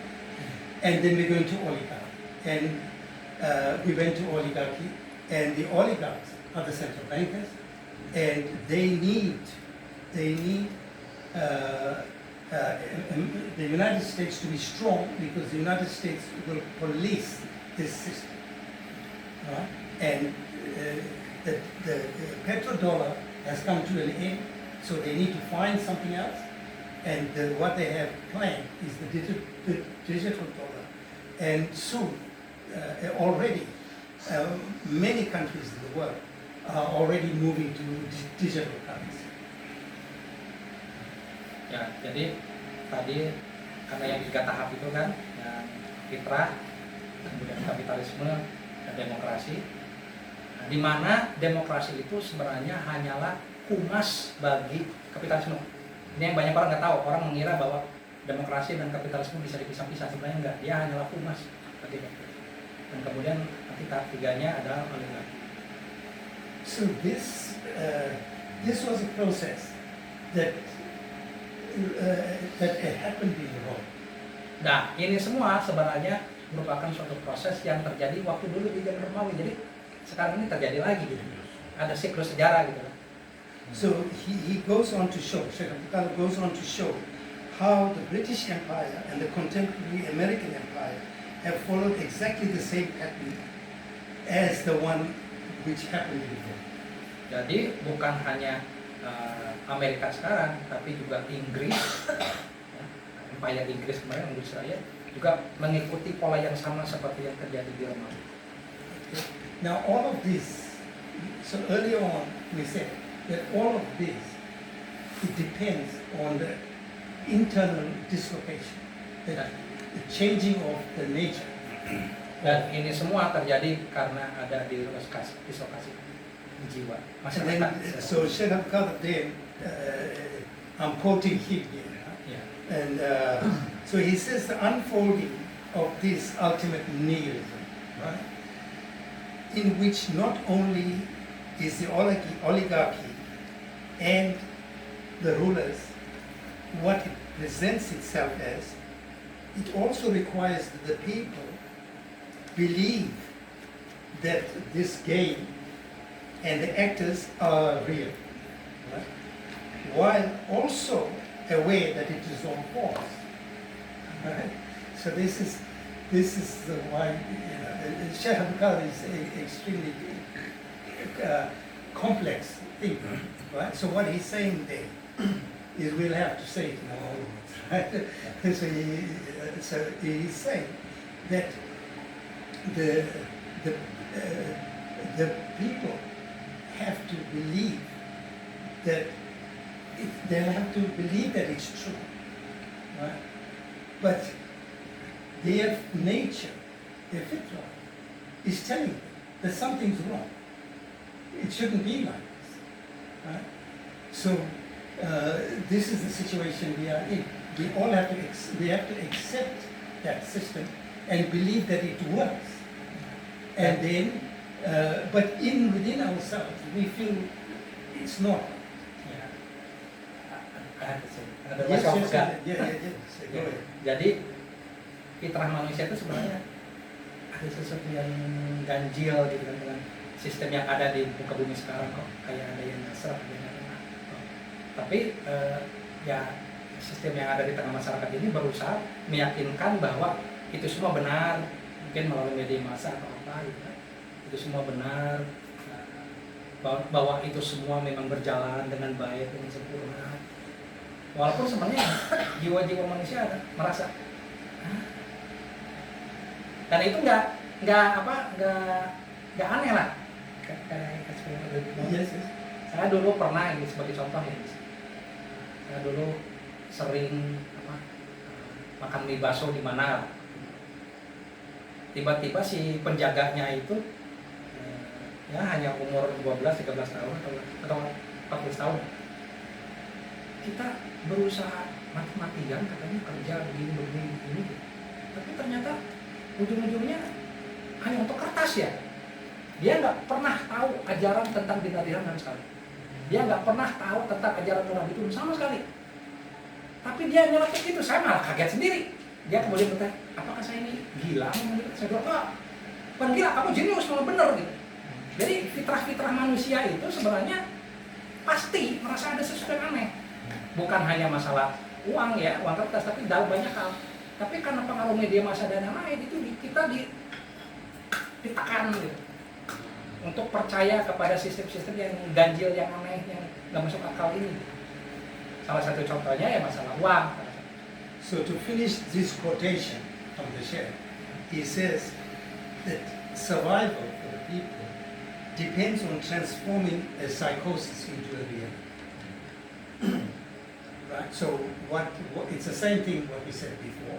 And then we're going to oligarchy, and we went to oligarchy, and the oligarchs are the central bankers, and they need the United States to be strong, because the United States will police this system. And the petrodollar has come to an end, so they need to find something else. And what they have planned is the digital dollar. And soon, already, many countries in the world are already moving to digital currency. Ya, jadi tadi karena yang 3 tahap itu kan, yang fitrah, kemudian kapitalisme dan demokrasi. Nah, di mana demokrasi itu sebenarnya hanyalah humas bagi kapitalisme. Ini yang banyak orang nggak tahu. Orang mengira bahwa demokrasi dan kapitalisme bisa dipisah-pisah, sebenarnya enggak. Dia hanyalah humas bagi kapitalisme. Dan kemudian nanti tahap 3-nya adalah oligarki. So this was a process that happened in Rome. Nah, ini semua sebenarnya merupakan suatu proses yang terjadi waktu dulu di zaman Romawi. Jadi sekarang ini terjadi lagi gitu. Ada siklus sejarah gitu. So he goes on to show, Sheikh Abdul goes on to show how the British Empire and the contemporary American Empire have followed exactly the same pattern as the one which happened in Rome. Jadi bukan hanya Amerika sekarang, tapi juga Inggris, Empire Inggris kemarin, Inggris Raya, juga mengikuti pola yang sama seperti yang terjadi di Romawi. Now all of this, so earlier on we said that all of this, it depends on the internal dislocation, the changing of the nature. Dan ini semua terjadi karena ada dislokasi jiwa masyarakat. So Sheikh Abdul then, I'm quoting him here, Ya. and so he says the unfolding of this ultimate nihilism, right, in which not only is the oligarchy and the rulers what it presents itself as, it also requires that the people believe that this game and the actors are real, right? While also aware that it is all false. Right? So this is the why, Sheikh Abdul is an extremely complex thing, right? So what he's saying there is, we'll have to say it in our own words, right? So he's saying that the people have to believe that they'll have to believe that it's true, right? But their nature, their fitra, is telling them that something's wrong. It shouldn't be like this, right? So this is the situation we are in. We all have to accept that system and believe that it works. And then, but within ourselves, we feel it's not. Jadi fitrah manusia itu sebenarnya ada sesuatu yang ganjil gitu kan dengan sistem yang ada di muka bumi sekarang kok, kayak ada yang serap ada yang kena. Tapi ya sistem yang ada di tengah masyarakat ini berusaha meyakinkan bahwa itu semua benar, mungkin melalui media massa atau apa gitu kan. Itu semua benar, bahwa itu semua memang berjalan dengan baik, dengan sempurna. Walaupun sebenarnya jiwa-jiwa manusia merasa dan itu nggak aneh lah. Yes, yes. Saya dulu pernah ini sebagai contoh ya. Saya dulu sering makan mie bakso di mana. Tiba-tiba si penjaganya itu ya hanya umur 12-13 tahun atau 14 tahun. Kita berusaha mati-matian katanya kerja begini. Tapi ternyata ujung-ujungnya hanya untuk kertas ya. Dia nggak pernah tahu ajaran tentang dinadiran sama sekali. Dia nggak pernah tahu tentang ajaran Nabi itu sama sekali. Tapi dia nyeletuk itu, saya malah kaget sendiri. Dia kemudian bertanya, apakah saya ini gila? Saya bilang, oh, bukan gila, kamu jenius, malah bener gitu. Jadi fitrah-fitrah manusia itu sebenarnya pasti merasa ada sesuatu yang aneh. Bukan hanya masalah uang ya, uang kertas, tapi dalam banyak hal. Tapi karena pengaruh media massa dan yang lain itu kita ditekan gitu. Untuk percaya kepada sistem-sistem yang ganjil, yang aneh, yang nggak masuk akal ini. Salah satu contohnya ya masalah uang. So to finish this quotation from the Sheikh, he says that survival for the people depends on transforming a psychosis into a reality. Right? So what it's the same thing what we said before.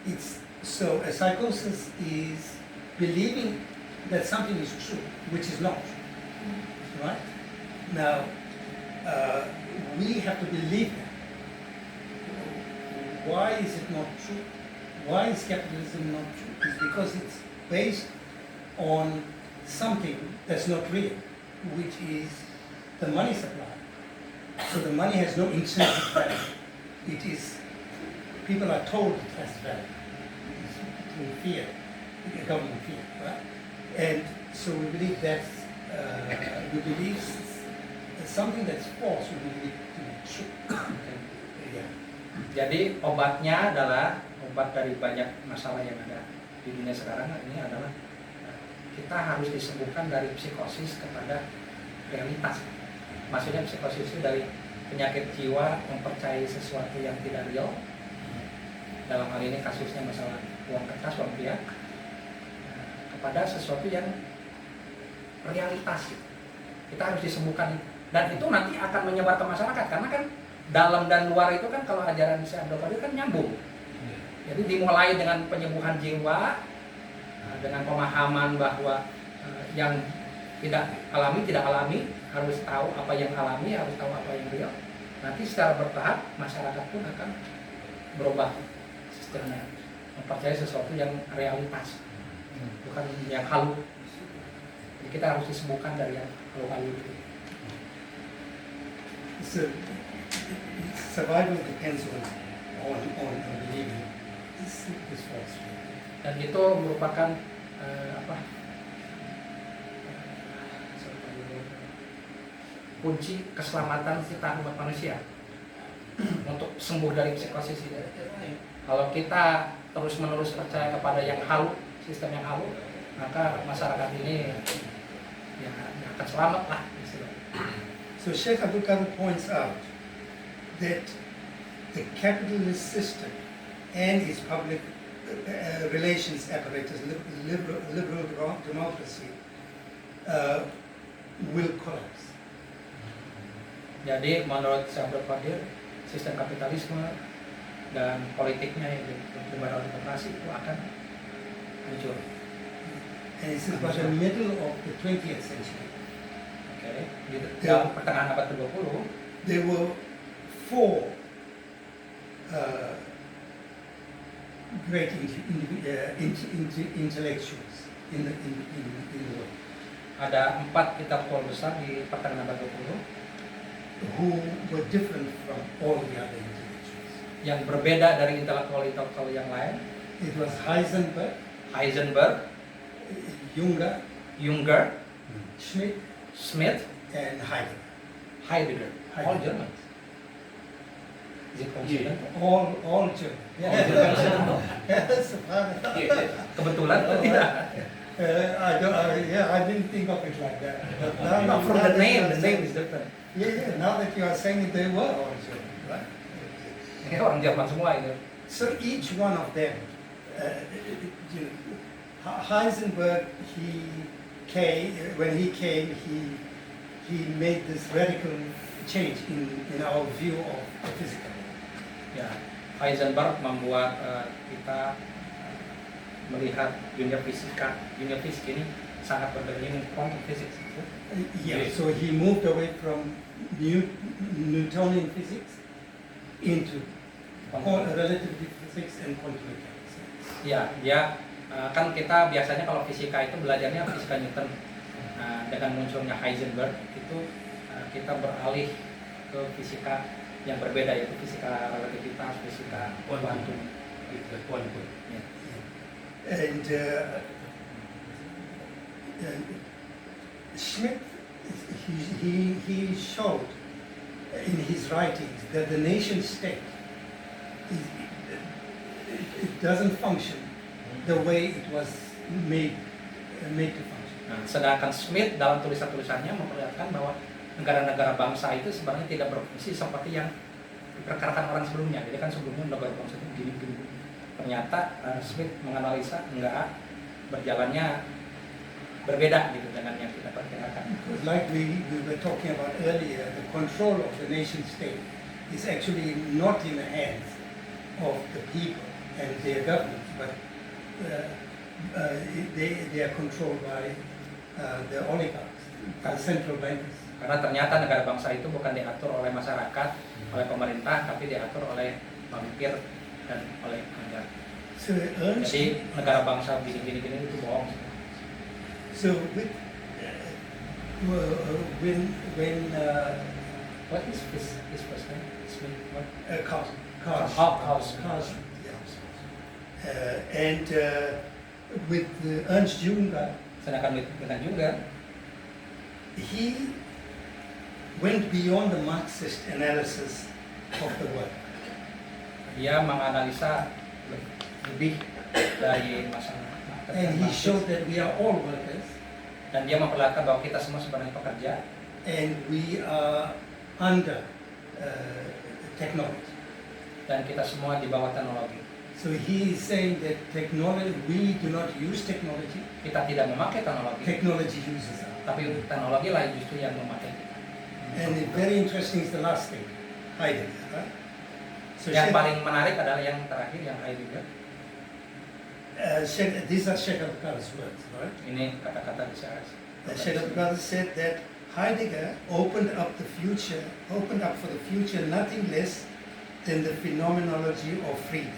It's so a psychosis is believing that something is true, which is not true. Right? Now, we have to believe that. Why is it not true? Why is capitalism not true? It's because it's based on something that's not real, which is the money supply. So the money has no intrinsic value. It is, people are told it has value. It's through fear, government fear, right? And so we believe that's, something that's false, we believe to be true. Yeah. Jadi obatnya adalah obat dari banyak masalah yang ada di dunia sekarang ini adalah kita harus disembuhkan dari psikosis kepada realitas. Maksudnya psikosis itu dari penyakit jiwa mempercayai sesuatu yang tidak real. Dalam hal ini kasusnya masalah uang kertas, uang rupiah, kepada sesuatu yang realitas. Kita harus disembuhkan dan itu nanti akan menyebar ke masyarakat karena kan dalam dan luar itu kan kalau ajaran Syekh Abdul Qadir kan nyambung. Jadi dimulai dengan penyembuhan jiwa, dengan pemahaman bahwa yang tidak alami harus tahu apa yang alami, harus tahu apa yang real. Nanti secara bertahap masyarakat pun akan berubah sistemnya, mempercayai sesuatu yang realitas, bukan yang halu. Jadi kita harus disembuhkan dari yang halu-halu itu. So, survival depends on believing this false. Dan itu merupakan kunci keselamatan kita umat manusia untuk sembuh dari psikosis ini. Kalau kita terus-menerus percaya kepada yang halu, sistem yang halu, maka masyarakat ini ya akan selamat lah. So Sheikh Abdul Qadir points out that the capitalist system and its public relations apparatus, liberal democracy, will collapse. Jadi menurut Syekh Abdul Qadir, sistem kapitalisme dan politiknya yang liberal demokrasi itu akan hancur. And this is by the middle of the 20th century. Di pertengahan abad ke-20, there were four great intellectuals in the world. Ada 4 intelektual besar di pertengahan abad 20 who were different from all the other intellectuals. Yang berbeda dari intelektual yang lain. It was Heisenberg, Junger, Schmidt, and Heidegger. All German. Is it coincidence? All German. Yes. Kebetulan atau tidak? I didn't think of it like that. No, from the name is different. Yeah. Now that you are saying it, they were all German, right? Ini orang Jerman semua ini. So each one of them Heisenberg, when he came, he made this radical change in our view of the physical. Ya, Heisenberg membuat kita melihat dunia fisika ini sangat berbeda dengan quantum physics. Yeah, so he moved away from Newtonian physics into relativity physics and quantum mechanics. Ya, dia kan kita biasanya kalau fisika itu belajarnya fisika Newton. Dengan munculnya Heisenberg itu kita beralih ke fisika yang berbeda, yaitu fisika relativitas, fisika kuantum. Ya. And Schmidt, he showed in his writings that the nation state it doesn't function the way it was made to function. Nah, sedangkan Schmidt dalam tulisan-tulisannya memperlihatkan bahwa negara-negara bangsa itu sebenarnya tidak berfungsi seperti yang diperkirakan orang sebelumnya. Jadi kan sebelumnya negara bangsa itu gini-gini. Ternyata Schmidt menganalisa enggak, berjalannya berbeda gitu dengan yang kita perkirakan. Because like we were talking about earlier, the control of the nation state is actually not in the hands of the people and their governments, but they are controlled by the oligarchs, by central bankers. Karena ternyata negara bangsa itu bukan diatur oleh masyarakat, oleh pemerintah, tapi diatur oleh pemimpin dan oleh negara. So Jadi negara bangsa gini-gini itu bohong. So when What is his first name? Smith. What? Carlson. Carlson. And with Ernst Jünger, Sedangkan dengan juga he went beyond the Marxist analysis of the world. dia menganalisa lebih dari masalah. And he showed that we are all workers Dan dia memperlihatkan bahwa kita semua sebenarnya pekerja and we are under technology. dan kita semua di bawah teknologi. So he is saying that technology, we do not use technology, Kita tidak memakai teknologi, technology uses us. tapi teknologi lah justru yang memakai kita. And very interesting is the last thing, Heidegger. Right? So Yang paling menarik adalah yang terakhir, yang Heidegger. These are Shekhar-Kar's words, right? Ini kata-kata bisa. Shekhar-Kar said that Heidegger opened up for the future nothing less than the phenomenology of freedom,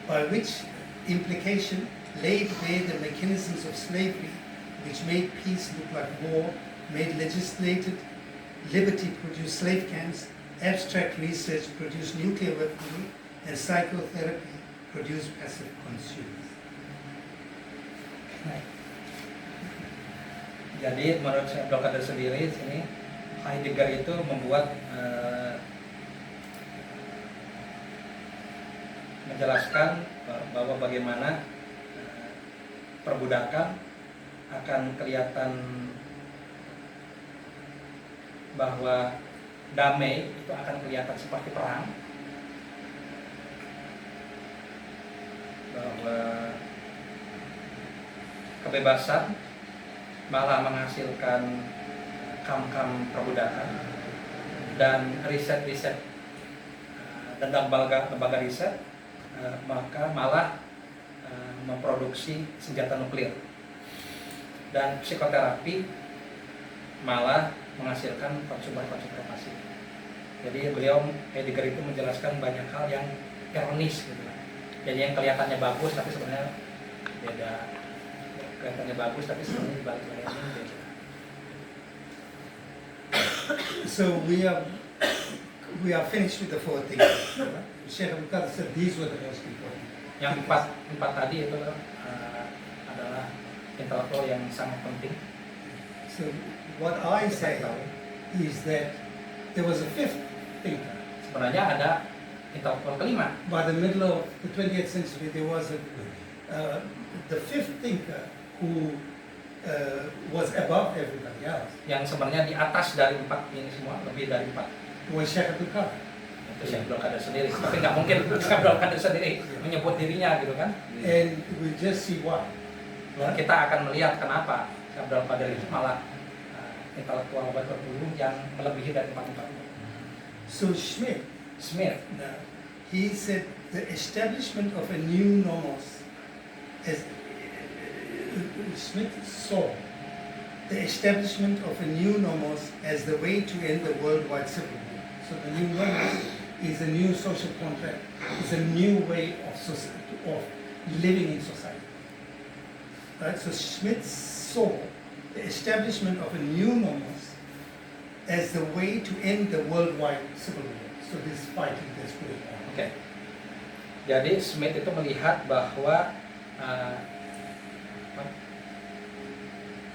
by which implication laid bare the mechanisms of slavery which made peace look like war, made legislated liberty produce slave camps, abstract research produce nuclear weaponry, and psychotherapy produce passive consumers. Jadi menurut Abdul Qadir sendiri sini Heidegger itu membuat menjelaskan bahwa bagaimana perbudakan akan kelihatan bahwa damai itu akan kelihatan seperti perang, bahwa kebebasan malah menghasilkan kam-kam perbudakan, dan riset-riset dan lembaga riset maka malah memproduksi senjata nuklir, dan psikoterapi malah menghasilkan konsumer-konsumer pasif. Jadi beliau Heidegger itu menjelaskan banyak hal yang ironis gitu. Jadi yang kelihatannya bagus tapi sebenarnya beda. Kelihatannya bagus tapi sebenarnya di balik layarnya beda. So we are finished with the four things. Shekhar-Kar said these were the most important. Yang empat tadi itu adalah intelektual yang sangat penting. So what I say is that there was a fifth thinker. Sebenarnya ada intelektual kelima. By the middle of the 20th century, there was the fifth thinker who was above everybody else. Yang sebenarnya di atas dari empat ini semua, lebih dari empat. Was Shekhar-Kar. Itu Syekh Abdul Qadir sendiri. Tapi nggak mungkin Syekh Abdul Qadir sendiri menyebut dirinya gitu kan. And we just see why. Kita akan melihat kenapa Abdul Qadir itu malah intelektual berpuluh yang melebihi dari 4-4. So Schmidt, Smith, he said the establishment of a new nomos, as Schmidt saw the establishment of a new nomos as the way to end the worldwide civil war. So the new nomos is a new social contract, is a new way of living in society. Right? So Schmidt saw the establishment of a new nomos as the way to end the worldwide civil war. So this fighting that's going on. Oke. Jadi Smith itu melihat bahwa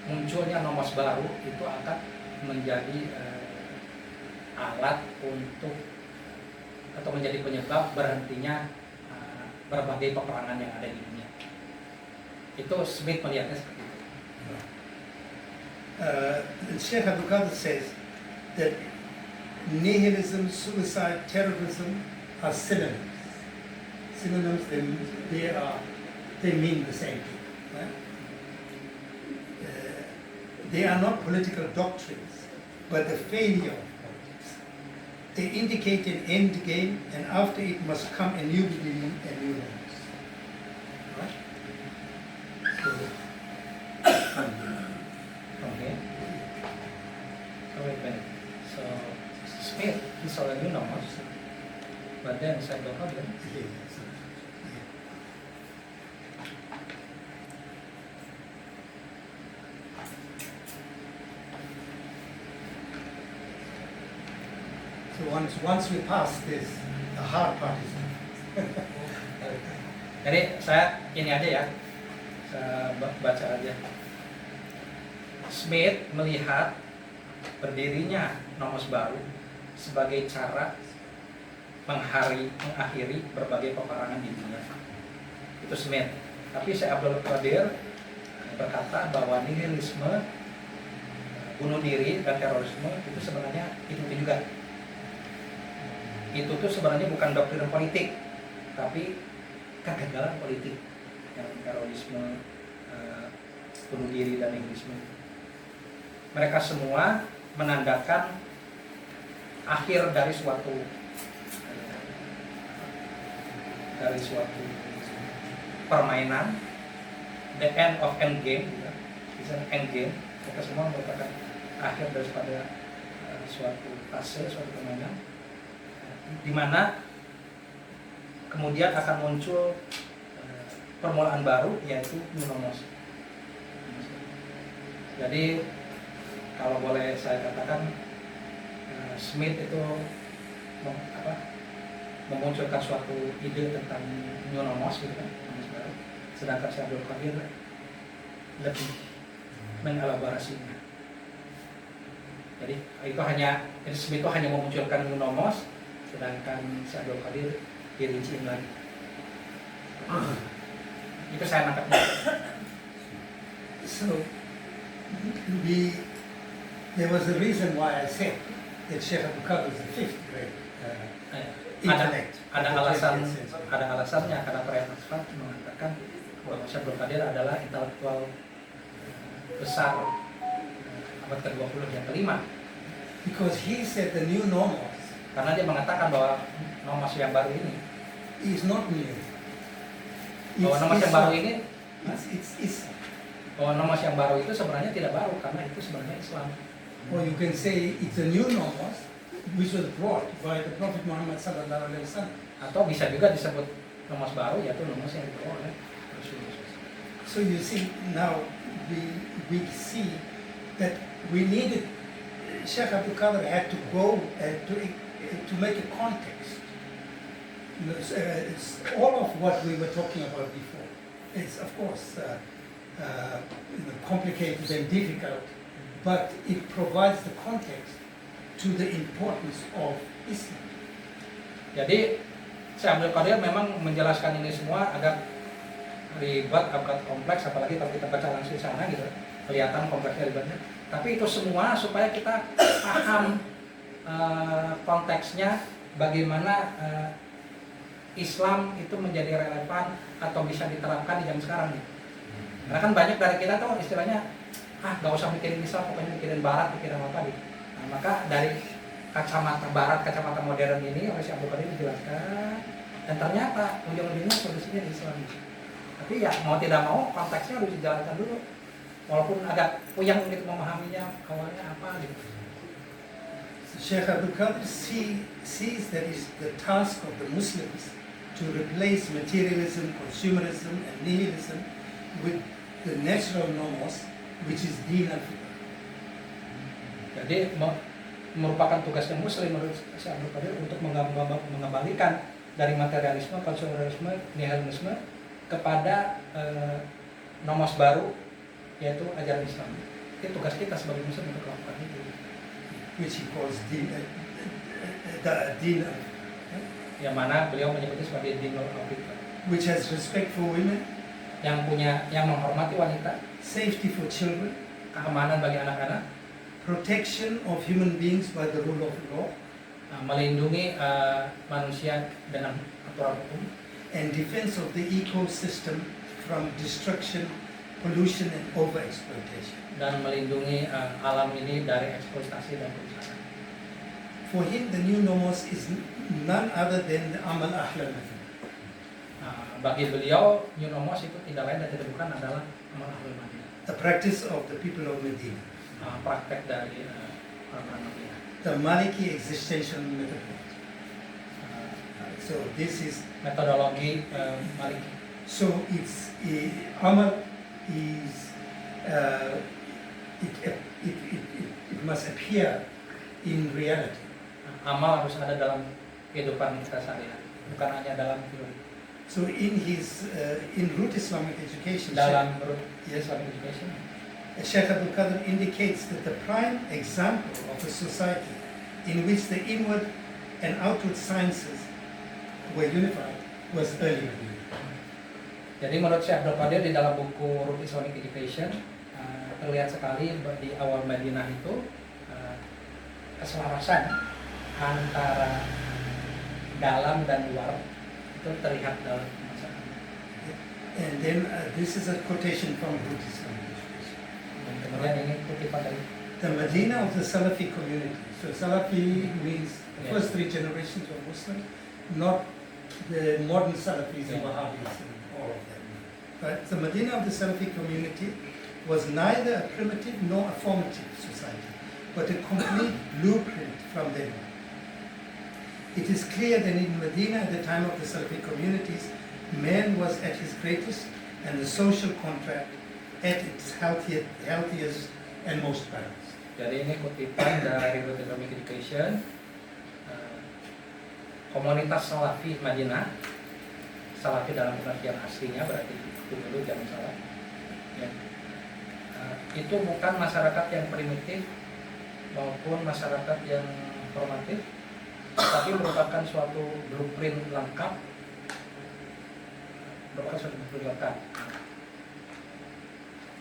munculnya nomos baru itu akan menjadi alat untuk atau menjadi penyebab berhentinya berbagai peperangan yang ada di dunia. Itu Smith melihatnya seperti itu. Sheikh Abdul Qadir says that nihilism, suicide, terrorism are synonyms. Synonyms, they mean the same thing. Right? They are not political doctrines, but the failure of politics. They indicate an end game, and after it must come a new beginning, a new norms. Right? So, Okay. So wait a minute. So Smith, he saw a new nomos, but then Abdul Qadir. So once we pass this, the hard part is done. Jadi saya ini aja ya, saya baca aja. Smith melihat berdirinya nomos baru sebagai cara mengakhiri berbagai peperangan di dunia. Itu Smith. Tapi Syekh Abdul Qadir berkata bahwa nihilisme, bunuh diri dan terorisme itu sebenarnya itu juga. Itu tuh sebenarnya bukan doktrin politik, tapi kegagalan politik. Yang terorisme, bunuh diri dan nihilisme. Mereka semua menandakan akhir dari suatu permainan, the end of end game, it's an end game. Mereka semua merupakan akhir daripada suatu fase, suatu permainan, di mana kemudian akan muncul permulaan baru, yaitu new nomos. Jadi kalau boleh saya katakan, Smith itu memunculkan suatu ide tentang new nomos gitu kan, sedangkan Syekh Abdul Qadir lebih mengelaborasinya. Jadi Smith itu hanya memunculkan new nomos, sedangkan Syekh Abdul Qadir dirinciin lagi. Itu saya nangkapnya. So there was a reason why I said that Sheikh Abdul Qadir is the fifth great intellect. Ada alasannya karena Perayaan Asfad mengatakan bahwa Syekh Abdul Qadir adalah intelektual besar abad ke-20 yang kelima. Because he said the new nomos Karena dia mengatakan bahwa nomos yang baru ini, is not new. bahwa nomos yang baru ini, It's bahwa nomos yang baru itu sebenarnya tidak baru karena itu sebenarnya Islam. or you can say it's a new nomos which was brought by the Prophet Muhammad sallallahu alaihi wasallam. Atau bisa juga disebut nomos baru, yaitu nomos yang dibawa oleh Rasulullah. So you see now we see that we needed Sheikh Abdul Qadir had to go to make a context. You know, it's all of what we were talking about before. It's of course complicated and difficult, but it provides the context to the importance of Islam. Jadi Syekh Abdul Qadir memang menjelaskan ini semua agak ribet, agak kompleks, apalagi kalau kita baca langsung di sana gitu, kelihatan kompleksnya ribetnya. Tapi itu semua supaya kita paham konteksnya, bagaimana Islam itu menjadi relevan atau bisa diterapkan di zaman sekarang nih. Karena kan banyak dari kita tuh istilahnya gak usah mikirin Islam, pokoknya mikirin Barat, mikirin apa gitu. Nah, maka dari kacamata Barat, kacamata modern ini oleh Syekh Abdul Qadir dijelaskan, dan ternyata ujung-ujungnya solusinya di Islam. Tapi ya mau tidak mau konteksnya harus dijalankan dulu, walaupun agak puyeng gitu memahaminya awalnya apa gitu. Sheikh Abdul Qadir sees that it's the task of the Muslims to replace materialism, consumerism, and nihilism with the natural nomos, which is Deen al-Fiqh. Jadi merupakan tugasnya Muslim menurut Syekh Abdul Qadir untuk mengembalikan dari materialisme, konsumerisme, nihilisme kepada nomos baru, yaitu ajaran Islam. Itu tugas kita sebagai Muslim untuk melakukan itu. Which he calls Deen Yang mana beliau menyebutnya sebagai Dinul Afrika. which has respect for women, Yang menghormati wanita, safety for children, keamanan bagi anak-anak, protection of human beings by the rule of law, melindungi manusia dengan aturan hukum, and defense of the ecosystem from destruction, pollution, and overexploitation. dan melindungi alam ini dari eksploitasi dan perusahaan. For him, the new nomos is none other than the Amal Ahlal method. Bagi beliau, new nomos itu tidak lain dan tidak bukan adalah amal ahlul Madinah, The practice of the people of Medina, praktek dari orang-orang Madinah. the Maliki existential method. So this is Metodologi Maliki. so it's Amal is it must appear in reality. Amal harus ada dalam kehidupan kita sehari-hari, bukan hanya dalam teori. So in his in root Islamic education, Dalam Islamic education, Sheikh Abdul Qadir indicates that the prime example of a society in which the inward and outward sciences were unified was early Medina. jadi menurut Syekh Abdul Qadir di dalam buku Root Islamic Education terlihat sekali di awal Madinah itu keselarasan antara dalam dan luar itu terlihat dalam masyarakat. And then this is a quotation from root Islamic education. Dan kemudian ini kutipan dari The Medina of the Salafi community. So Salafi means the first three generations of Muslims, not the modern Salafis and Yeah. Wahhabis and all of them. But the Medina of the Salafi community was neither a primitive nor a formative society, but a complete blueprint from them. It is clear that in Medina at the time of the Salafi communities, man was at his greatest and the social contract at its healthiest and most balanced. Jadi ini kutipan dari Root Islamic Education. Komunitas Salafi Madinah, Salafi dalam pengertian aslinya berarti dulu jangan salah. Ya. Itu bukan masyarakat yang primitif maupun masyarakat yang formatif, tapi merupakan suatu blueprint lengkap,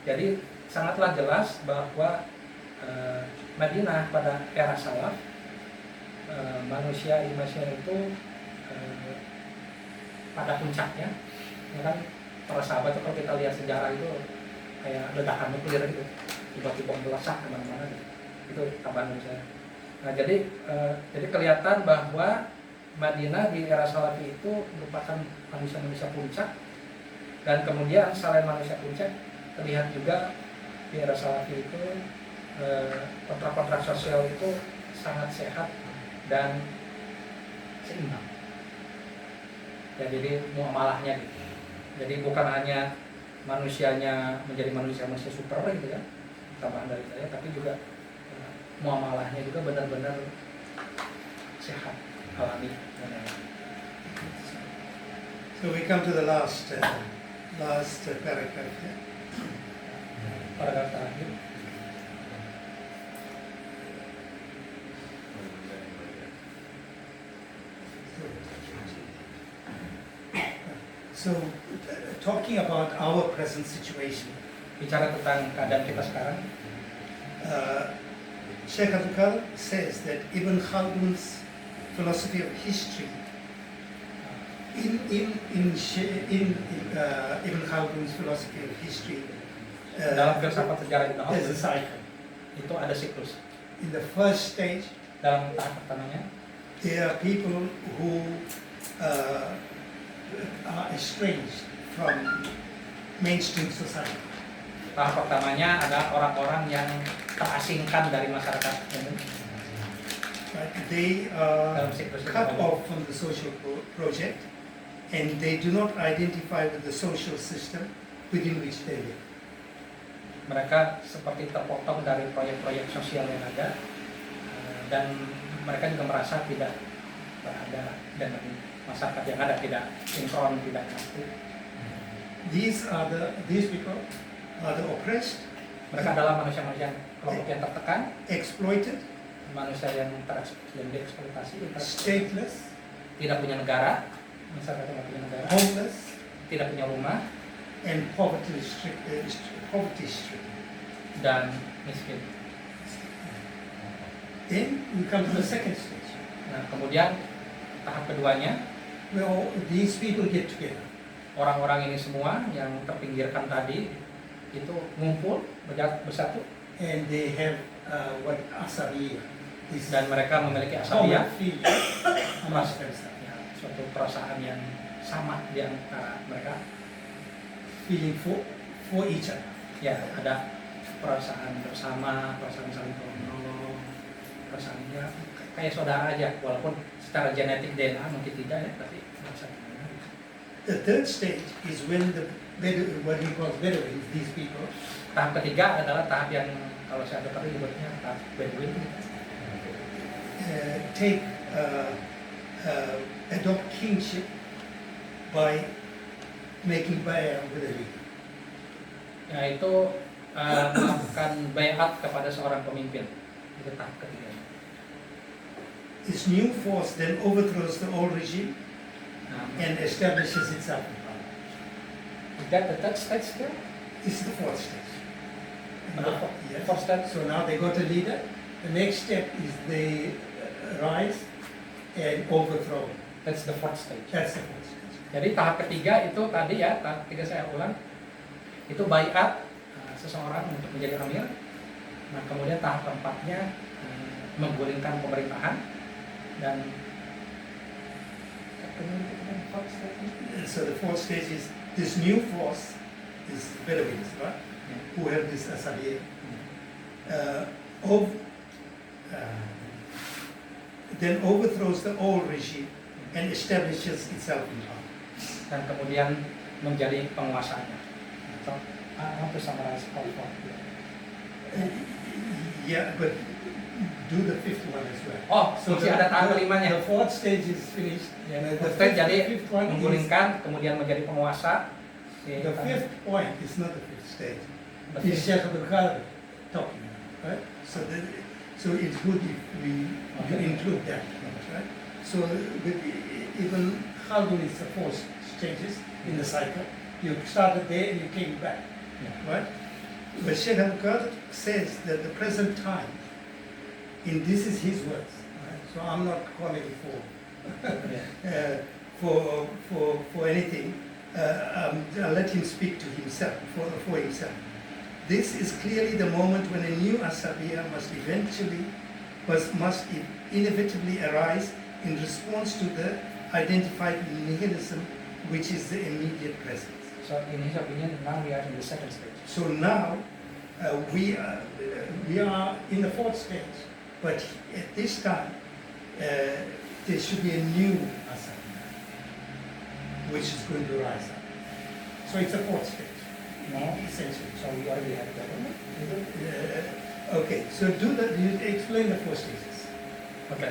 Jadi sangatlah jelas bahwa Madinah pada era salaf manusia itu pada puncaknya, ya kan, para sahabat itu kalau kita lihat sejarah itu kayak ledakan nuklir gitu, tiba-tiba melesak kemana-mana gitu. Itu tambahan saya. Nah jadi kelihatan bahwa Madinah di era Salafi itu merupakan manusia-manusia puncak, dan kemudian selain manusia puncak terlihat juga di era Salafi itu kontrak-kontrak sosial itu sangat sehat dan seimbang. Ya, jadi muamalahnya gitu. Jadi bukan hanya manusianya menjadi manusia-manusia super gitu kan, tambahan dari saya, tapi juga muamalahnya juga benar-benar sehat, alami. So we come to the last paragraph here. Paragraf terakhir. So, talking about our present situation, Bicara tentang keadaan kita sekarang, Sheikh Abdul Qadir says that Ibn Khaldun's philosophy of history Ibn Khaldun's philosophy of history, Dalam filsafat sejarah Ibn there's a Khaldun cycle. itu ada siklus. In the first stage, Dalam tahap pertamanya there are people who are estranged from mainstream society. tahap pertamanya ada orang-orang yang terasingkan dari masyarakat umum. Right? They are Dalam siklus cut itu. off from the social project, and they do not identify with the social system within which they live. Mereka seperti terpotong dari proyek-proyek sosial yang ada, dan mereka juga merasa tidak berada dengan masyarakat yang ada, tidak sinkron, tidak nyatu. These people are the oppressed, Mereka adalah manusia-manusia kelompok yang tertekan, exploited, manusia yang dieksploitasi, stateless, tidak punya negara, masyarakat yang tidak punya negara, homeless, tidak punya rumah, and poverty stricken. dan miskin. Then we come to the second stage, Nah, kemudian tahap keduanya, where these people get together. orang-orang ini semua yang terpinggirkan tadi itu ngumpul bersatu, And they have what asabiya is dan mereka memiliki common asabiyah, feeling amongst themselves, ya, suatu perasaan yang sama di antara mereka. feeling for each other. Ya, ada perasaan bersama, perasaan saling tolong-menolong, perasaan ya kayak saudara aja, walaupun secara genetik DNA mungkin tidak ya, tapi merasa gimana. The third stage is when what we call Bedouins, these people, Tahap ketiga adalah tahap yang kalau saya ketahui disebutnya tahap Bedouin. take adopt kingship by making bay'ah with a leader. Yaitu melakukan bayat kepada seorang pemimpin. Itu tahap ketiga. This new force then overthrows the old regime Nah, and establishes itself in power. is that the third stage there? This is the fourth stage. Now, Yes. fourth step. So now they got a leader. The next step is they rise and overthrow. That's the fourth stage. That's the fourth stage. Jadi tahap ketiga itu tadi ya, tahap ketiga saya ulang, itu bayat seseorang untuk menjadi amir. Nah, kemudian tahap keempatnya menggulingkan pemerintahan, dan So the fourth stage is this new force, is Bedouins, right? Who have this asabiya. Then overthrows the old regime and establishes itself in power. dan kemudian menjadi penguasanya. So, I want to summarize all four. Yeah, but do the fifth one as well. Oh, masih ada tahap kelimanya. The fourth stage is finished. Ya, The fourth stage jadi fifth one is, menggulingkan, kemudian menjadi penguasa. the fifth point is not the fifth stage. The It's fifth- Sheikh Abdul Qadir talking, right? So it's good if we Okay. include that, right? So with even Khaldun is the fourth stages in the cycle. You started there and you came back, Yeah. right? But Sheikh Abdul Qadir says that the present time, and this is his words, right? So I'm not calling Yeah. for anything. I'll let him speak to himself, for himself. This is clearly the moment when a new Asabiya must inevitably arise in response to the identified nihilism which is the immediate present. So in his opinion, now we are in the second stage. So now we are in the fourth stage, but at this time there should be a new Asabiya which is going to rise up. So it's a fourth stage, No, essentially. so we already have government. Okay, so you explain the four stages. Oke.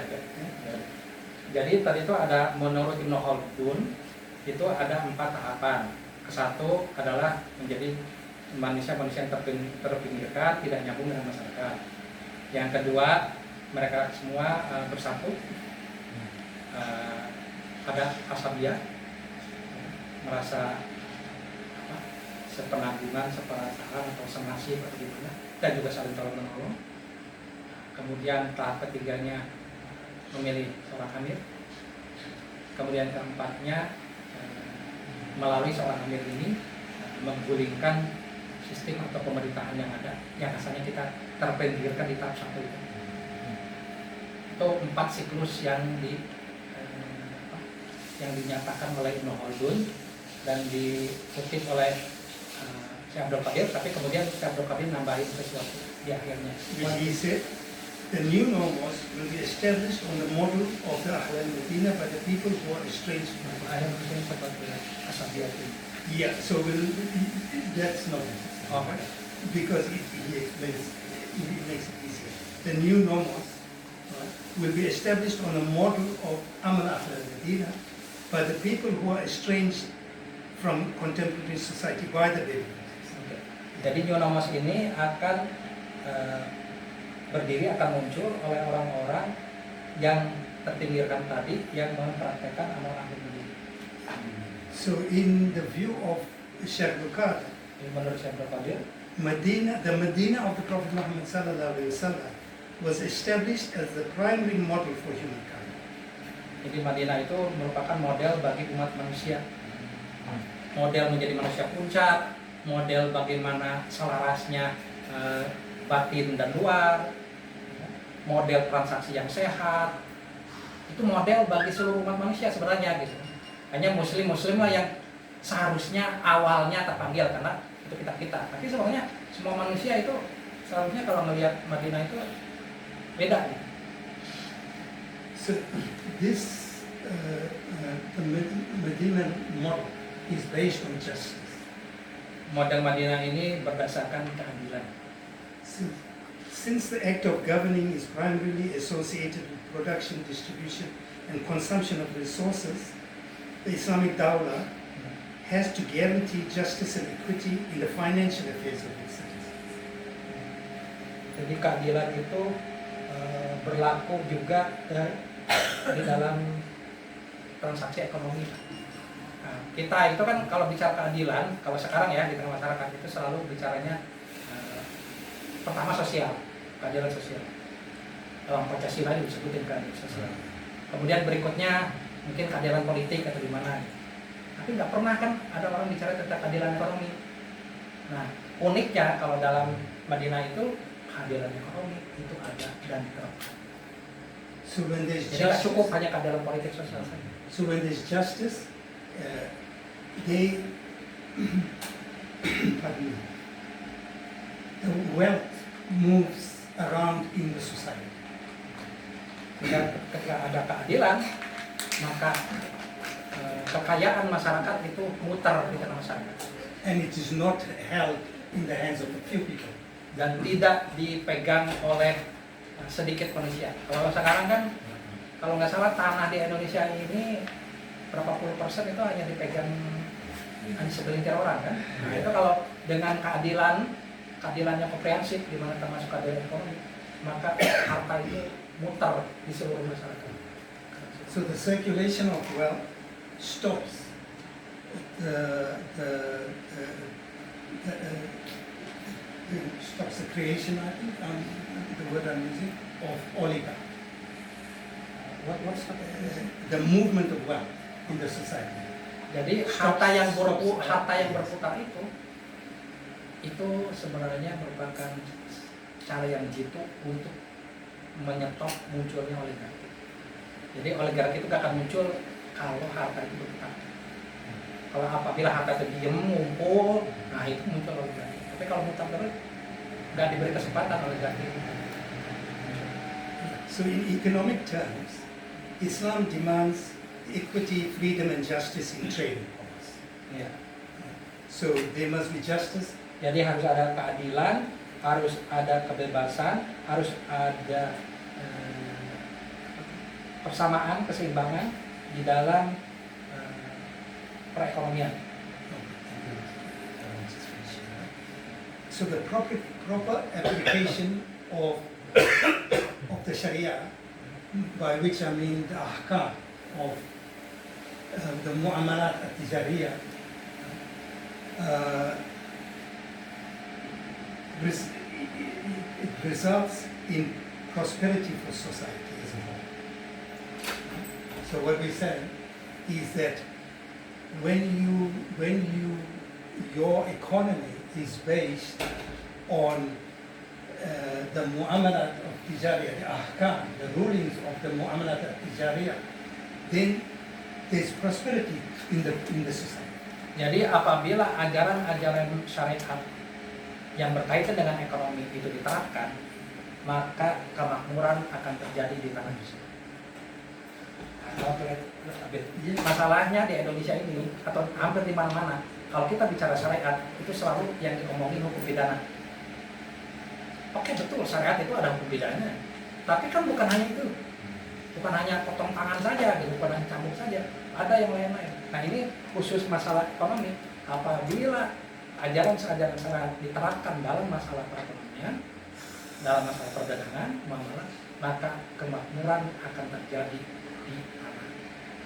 Jadi tadi itu ada, menurut Ibnu Khaldun itu ada 4 tahapan. Kesatu adalah menjadi manusia-manusia yang terpinggirkan, tidak nyambung dengan masyarakat. Yang kedua, mereka semua bersatu, ada asabiyah, merasa sepenanggungan, seperasaan atau senasib atau gimana, dan juga saling tolong menolong. Kemudian tahap ketiganya memilih seorang amir. Kemudian keempatnya melalui seorang amir ini menggulingkan sistem atau pemerintahan yang ada yang asalnya kita terpinggirkan di tahap 1 itu. Itu 4 siklus yang dinyatakan oleh Ibnu Khaldun dan dikutip oleh Syekh Abdul Qadir, tapi kemudian Syekh Abdul Qadir nambahin sesuatu di akhirnya. Which he said, the new nomos will be established on the model of the Ahl al-Madinah by the people who are estranged from the Ayat mungkin seperti Asabiyati. Yeah, so that's not Oh, because he explains, he makes it easier. The new nomos will be established on a model of Amal Ahl al-Madinah by the people who are estranged from contemporary society by the Bedouins. Oke. Jadi new nomos ini akan berdiri, akan muncul oleh orang-orang yang terpinggirkan tadi yang mempraktekkan amal ahli Madinah. So in the view of Sheikh Bukhari, Menurut Syekh Abdul Qadir, the Medina of the Prophet Muhammad sallallahu alaihi wasallam was established as the primary model for humankind. jadi Madinah itu merupakan model bagi umat manusia. Model menjadi manusia puncak, model bagaimana selarasnya batin dan luar, model transaksi yang sehat. Itu model bagi seluruh umat manusia sebenarnya gitu. Hanya muslim lah yang seharusnya awalnya terpanggil karena itu kita. Tapi sebenarnya semua manusia itu seharusnya kalau melihat Madinah itu beda gitu. So this the Medina model is based on justice. Model Madinah ini berdasarkan keadilan. Since the act of governing is primarily associated with production, distribution, and consumption of resources, the Islamic Dawla has to guarantee justice and equity in the financial affairs of its citizens. Jadi keadilan itu berlaku juga di dalam transaksi ekonomi. Nah, kita itu kan kalau bicara keadilan, kalau sekarang ya di tengah masyarakat itu selalu bicaranya pertama sosial, keadilan sosial. Dalam Pancasila disebutin keadilan sosial. Kemudian berikutnya mungkin keadilan politik atau di mana. Tapi nggak pernah kan ada orang bicara tentang keadilan ekonomi. Nah, uniknya kalau dalam Madinah itu keadilan ekonomi itu ada dan diterapkan. So when there's Jadi nggak cukup hanya keadilan politik sosial saja. So when there's justice, they pardon me, the wealth moves around in the society. Ketika ada keadilan, maka kekayaan masyarakat itu muter di tengah masyarakat. And it is not held in the hands of a few people. Dan tidak dipegang oleh sedikit manusia. Kalau sekarang kan, kalau nggak salah tanah di Indonesia ini berapa puluh persen itu hanya dipegang hanya segelintir orang kan. Nah itu kalau dengan keadilannya komprehensif, di mana termasuk keadilan ekonomi, maka harta itu muter di seluruh masyarakat. So the circulation of wealth stops stops the creation, I think, the word I'm using, of oligarchy. What's that? The movement of wealth in the society. Jadi harta yang berputar itu sebenarnya merupakan cara yang jitu untuk menyetop munculnya oligarki. Jadi oligarki itu gak akan muncul kalau harta itu berputar. Kalau apabila harta itu diem ngumpul, nah itu muncul oligarki. Tapi kalau mutar terus gak diberi kesempatan oligarki. So in economic terms, Islam demands equity, freedom, and justice in trade and commerce. Ya. So there must be justice. Jadi harus ada keadilan, harus ada kebebasan, harus ada persamaan, keseimbangan di dalam perekonomian. So the proper application of the Sharia, by which I mean the ahkam of the mu'amalat al-tijariyah, it results in prosperity for society as a whole. So what we said is that when your economy is based on the muamalat of tijariyah, the ahkam, the rulings of the muamalat of tijariyah, then there's prosperity in the society. Jadi apabila ajaran-ajaran syariat yang berkaitan dengan ekonomi itu diterapkan, maka kemakmuran akan terjadi di tanah tersebut. Masalahnya di Indonesia ini atau hampir di mana-mana, kalau kita bicara syariat itu selalu yang diomongin hukum pidana. Oke, betul, syariat itu ada hukum pidananya, tapi kan bukan hanya itu, bukan hanya potong tangan saja, bukan hanya cambuk saja, ada yang lain-lain. Nah ini khusus masalah ekonomi. Apabila ajaran-ajaran syariat diterapkan dalam masalah perekonomian, dalam masalah perdagangan, muamalah, maka kemakmuran akan terjadi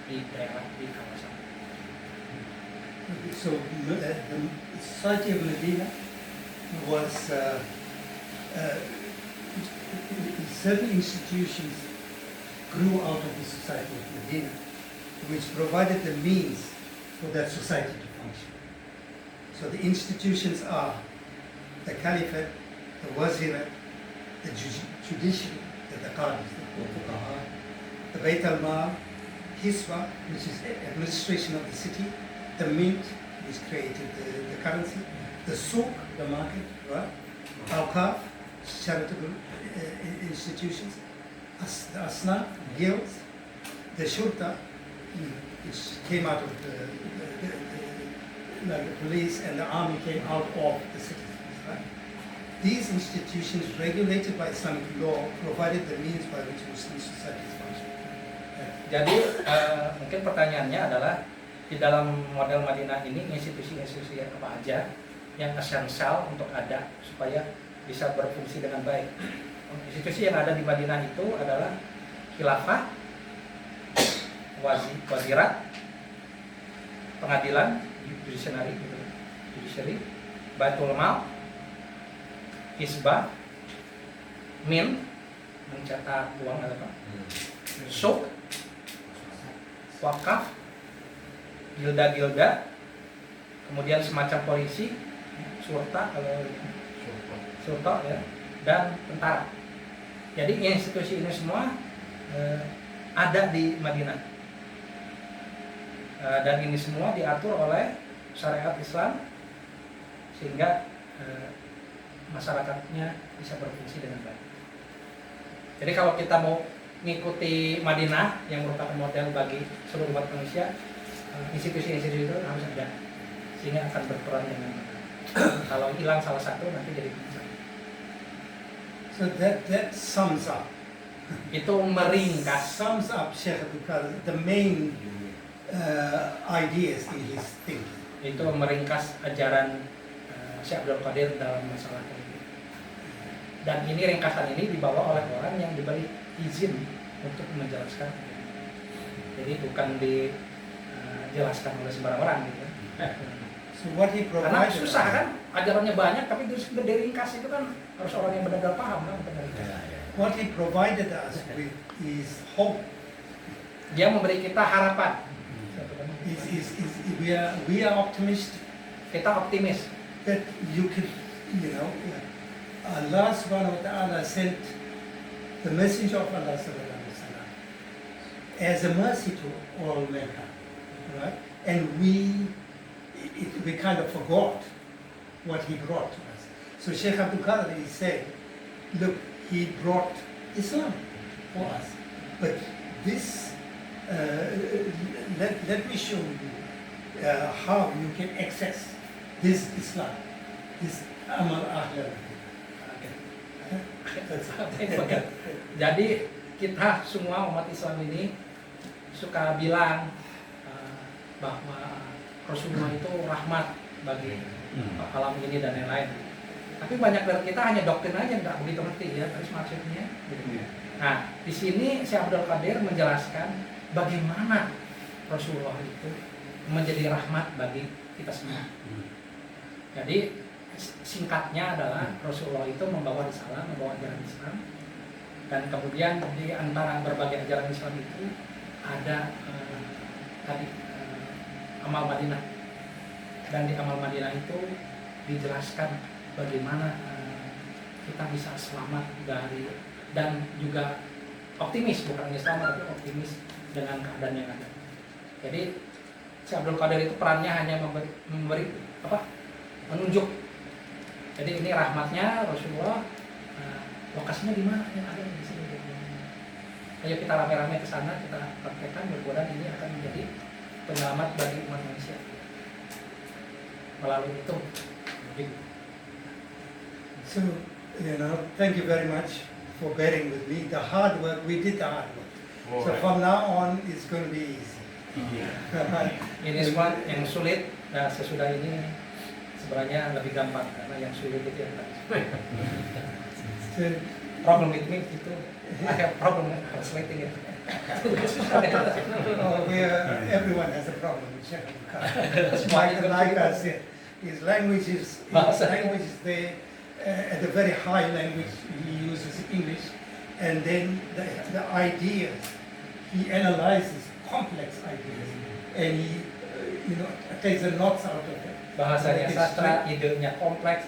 di daerah, di kawasan. So the society of Medina was certain institutions grew out of the society of Medina, which provided the means for that society to function. So the institutions are the caliphate, the wazirate, the judiciary, the qadis, the fuqaha, the Bayt al-Mal, Hisba, which is administration of the city, the mint, which created the currency, the souk, the market, right? Awqaf, charitable institutions, the asnaf, guilds, the shurta, which came out of like the police and the army came out of the citizens. Right? These institutions, regulated by Islamic law, provided the means by which Muslim societies function. Jadi mungkin pertanyaannya adalah di dalam model Madinah ini institusi-institusi apa aja yang esensial untuk ada supaya bisa berfungsi dengan baik. Institusi yang ada di Madinah itu adalah khilafah, wazirat, pengadilan, judiciary, Baitul Mal, Hisbah, mint, mencetak uang apa, souk, wakaf, gilda, kemudian semacam polisi, surta kalau surta ya, dan tentara. Jadi institusi ini semua ada di Madinah, dan ini semua diatur oleh syariat Islam sehingga masyarakatnya bisa berfungsi dengan baik. Jadi kalau kita mau mengikuti Madinah yang merupakan model bagi seluruh umat manusia, institusi-institusi itu harus ada sehingga akan berperan dengan baik. Kalau hilang salah satu nanti jadi bisa. So that sums up. Itu meringkas. Sums up Sheikh Abdul Qadir, the main ideas in his thinking. Itu meringkas ajaran Syekh Abdul Qadir dalam masalah politik. Dan ini ringkasan ini dibawa oleh orang yang diberi izin untuk menjelaskan. Jadi bukan dijelaskan oleh sembarang orang gitu. So what he provided. Karena susah kan, ajarannya banyak tapi diringkas itu kan harus orang yang benar-benar paham kan untuk meringkas. What he provided us with is hope. Dia memberi kita harapan. We are optimistic Kita optimis. that you can, Allah subhanahu wa ta'ala sent the messenger of Allah sallallahu alaihi wasallam as a mercy to all mankind, right? And we kind of forgot what he brought to us. So Sheikh Abdul Qadir is saying, look, he brought Islam for us, but this let me show you how you can access this Islam, this Amal Ahlul. Jadi kita semua umat Islam ini suka bilang bahwa Rasulullah itu rahmat bagi alam ini dan lain-lain. Tapi banyak dari kita hanya doktrin aja, nggak begitu ngerti ya terus maksudnya. Nah di sini Syekh Abdul Qadir menjelaskan bagaimana Rasulullah itu menjadi rahmat bagi kita semua. Jadi singkatnya adalah Rasulullah itu membawa risalah, membawa ajaran Islam, dan kemudian di antara berbagai ajaran Islam itu ada Amal Madinah. Dan di Amal Madinah itu dijelaskan bagaimana kita bisa selamat dari dan juga optimis, bukan hanya selamat tapi optimis dengan keadaan yang ada. Jadi si Abdul Qadir itu perannya hanya memberi menunjuk. Jadi ini rahmatnya Rasulullah, lokasinya di mana yang ada di sini. Ayo kita rame-rame ke sana, kita praktekkan, mudah-mudahan ini akan menjadi penyelamat bagi umat manusia melalui itu. So, thank you very much for bearing with me. The hard work, we did the hard work. So from now on, it's going to be easy. Ini semua yang sulit, nah sesudah ini sebenarnya lebih gampang karena yang sulit itu yang tadi. So, Problem with me itu, I have problem translating it. everyone has a problem with Sheikh Abdul Qadir. Like I said, his language is there at a very high language. He uses English, and then the ideas, he analyzes complex ideas, and he takes the knots out of it. Bahasanya sastra, idenya kompleks,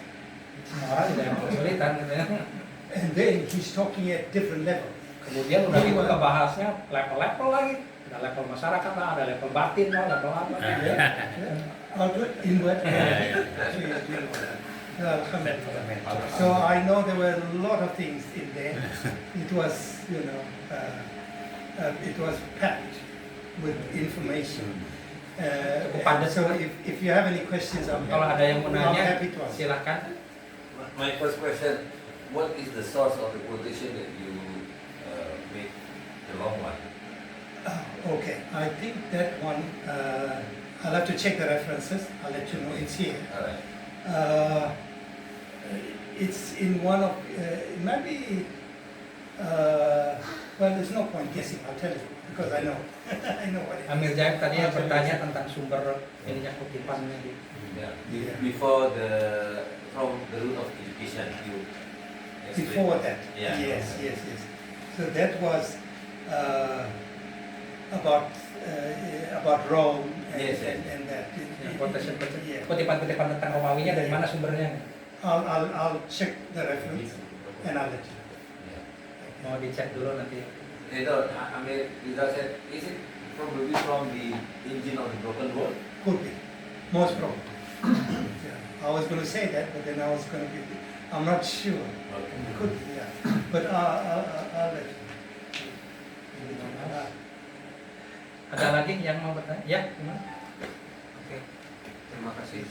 semua orang juga yang kesulitan gitu ya. And then he's talking at different levels. Kemudian udah gitu ke bahasnya level-level lagi, ada level masyarakat lah, ada level batin lah, level apa. Outward, inward. So I know there were a lot of things in there. It was, it was packed with information. So if you have any questions, Kalau ada yang mau I'm nanya, happy to answer. silakan. My first question, what is the source of the quotation that you made the long one? Okay, I think that one, I'll have to check the references. I'll let you know. It's here. Alright. It's in one of, maybe, well, there's no point guessing, I'll tell you, because I know. I know what it is. Amir Jaib tadi yang bertanya tentang sumber ininya kutipannya di Yeah. Before from the root of education, you explained. Before that, Yeah. yes. So that was about Rome Yes. and that. Yeah. kutipan-kutipan tentang Romawinya dari mana sumbernya? I'll check the reference and I'll let you know. Yeah. Mau dicek dulu nanti. I mean, Rizal said, is it probably from the engine of the broken world? Could be, most probably. Yeah. I was going to say that, but then I was going to be, I'm not sure. Okay. Could be, yeah. But I'll let you know. Ada lagi yang mau bertanya? Ya, gimana? Oke, terima kasih.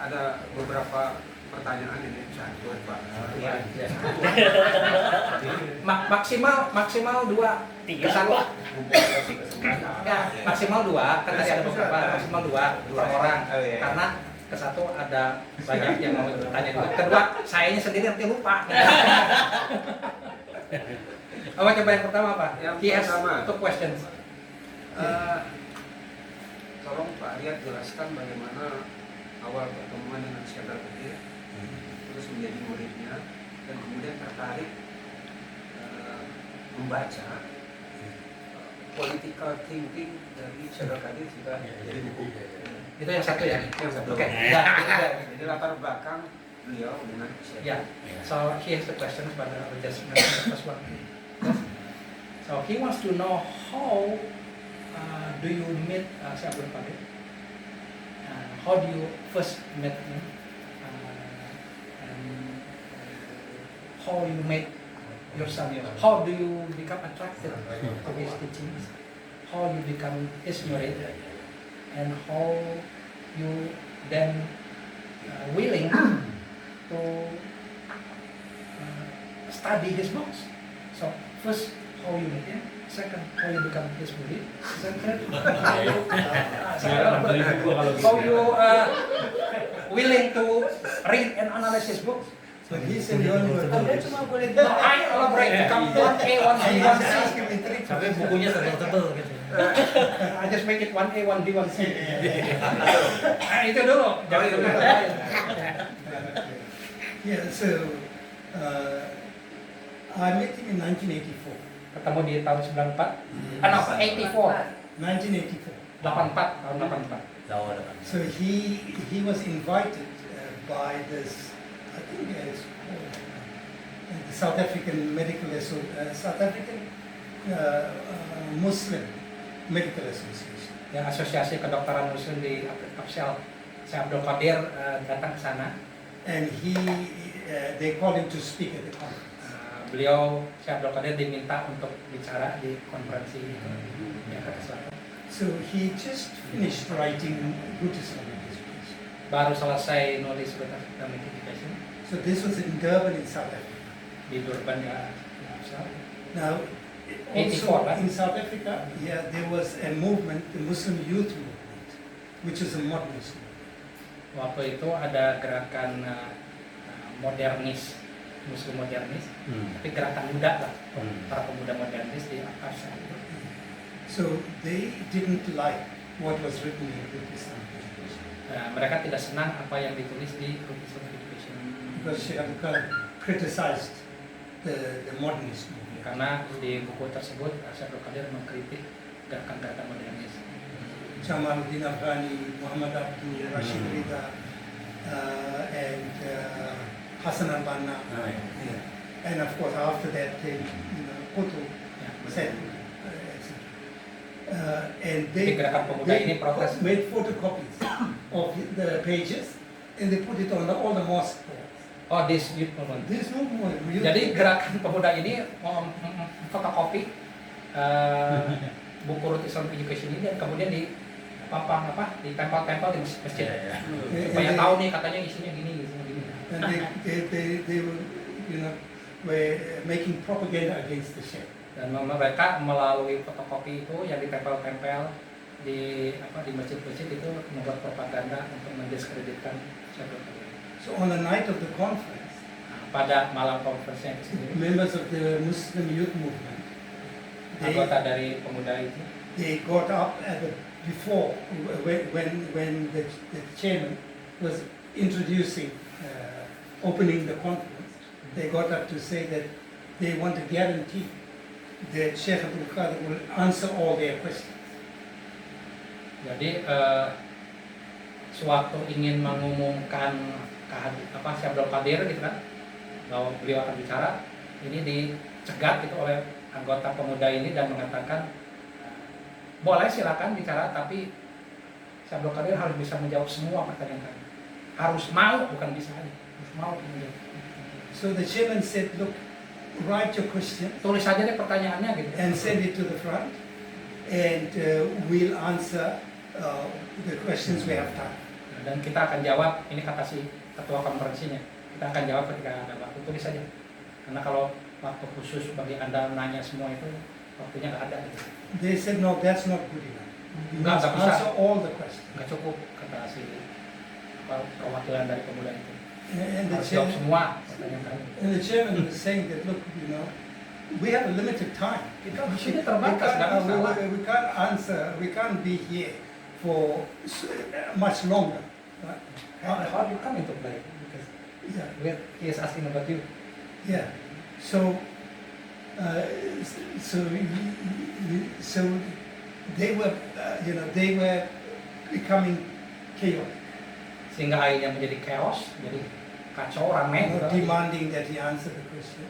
Ada beberapa pertanyaan ini buat Pak. Ya. Maksimal 2 kesatu. Ya, maksimal 2, kan tadi ada beberapa, maksimal 2 orang. Karena ke satu ada banyak yang mau bertanya juga. Kedua, sayanya sendiri nanti lupa. Apa coba yang pertama Pak? Yang He has pertama. 2 questions. Tolong Pak Riyad jelaskan bagaimana awal pertemuan dengan Syekh Abdul Qadir, terus menjadi muridnya, dan kemudian tertarik membaca political thinking dari Syekh Abdul Qadir juga jadi buku. Itu yang satu ya? Yang satu. Oke. Ya, Jadi latar belakang beliau dengan Syekh. yeah. So he has the questions, but I will just mention the first one. So he wants to know how do you meet Syekh Abdul Qadir? How do you first met him? And how you met yourself? How do you become attracted to his teachings? How you become his murid? And how you then willing to study his books. So first, how you meet him. Second, how you become his murid. Third, how you willing to read and analyze his books. But he said you only were Anda cuma boleh I elaborate become 1A, 1B, 1C. Sampai bukunya tebel-tebel gitu. I just make it 1A, 1B, 1C. Itu dulu, jangan dulu. Yeah, so I met him in 1984. Ketemu di tahun 94. No, 84. 1984. 84 tahun 84. Tahun depan. So he was invited by this, I think it's called, the South African South African Muslim Medical Association. Ya, Asosiasi Kedokteran Muslim di Kapsel. Saya Abdul Qadir datang ke sana. And they called him to speak at the conference. Beliau, Syekh Abdul Qadir diminta untuk bicara di konferensi itu di Jakarta Selatan. So he just finished writing Good Islamic Education. Baru selesai nulis Good Islamic Education So this was in Durban in South Africa. di Durban ya. Kapsel. Now, 84, also right? in South Africa, yeah, there was a movement, the Muslim Youth Movement, which is a modernist movement. Waktu itu ada gerakan modernis, Muslim modernis, tapi gerakan muda lah, para pemuda modernis di Kapsel. So they didn't like what was written in Good Islamic Education. Mereka tidak senang apa yang ditulis di Good Islamic Education Because Sheikh Abdul Qadir criticized the modernist movement. karena di buku tersebut Syekh Abdul Qadir mengkritik gerakan-gerakan modernis. Jamaluddin Afghani, Muhammad Abdul, Rashid Rida, and Hassan al-Banna. And of course, after that, Qutb said, etc. And Jadi gerakan pemuda ini protes. made photocopies of the pages and they put it on all the mosque walls. Oh, this youth movement. There's no more. Jadi gerakan pemuda ini fotokopi buku Root Islamic Education ini dan kemudian ditempel-tempel di masjid. Supaya tahu nih katanya isinya gini. And they were, were making propaganda against the Sheikh. Dan mereka melalui fotokopi itu yang ditempel-tempel di masjid-masjid itu membuat propaganda untuk mendiskreditkan Syekh Abdul Qadir. So on the night of the conference, Pada malam konferensi itu sendiri, members of the Muslim Youth Movement, anggota dari pemuda itu they got up before when the chairman was introducing, opening the conference. They got up to say that they want a guarantee that Sheikh Abdul Qadir will answer all their questions. Jadi sewaktu ingin mengumumkan Syekh Abdul Qadir gitu kan, bahwa beliau akan bicara, ini dicegat gitu oleh anggota pemuda ini dan mengatakan boleh silakan bicara, tapi Syekh Abdul Qadir harus bisa menjawab semua pertanyaan kami. Harus mau, bukan bisa aja, harus mau menjawab. So the chairman said, look, write your question Tulis aja deh pertanyaannya gitu. and send it to the front, and we'll answer the questions we have time. Dan kita akan jawab, ini kata si ketua konferensinya, kita akan jawab ketika ada waktu, tulis saja. Karena kalau waktu khusus bagi Anda nanya semua itu, waktunya nggak ada gitu. They said, no, that's not good enough. You Nggak must bisa. answer all the questions. Nggak cukup, kata si perwakilan dari pemuda itu. And the Harus jawab chairman, semua pertanyaan kami. and the chairman was saying that, look, we have a limited time. Kita di sini terbatas, nggak bisa lah. We can't answer, we can't be here for much longer. Right? How do you come into play? Because Yeah. he is asking about you. Yeah. So they were, they were becoming chaotic, Sehingga akhirnya menjadi chaos, jadi kacau, rame. gitu. demanding that he answer the question.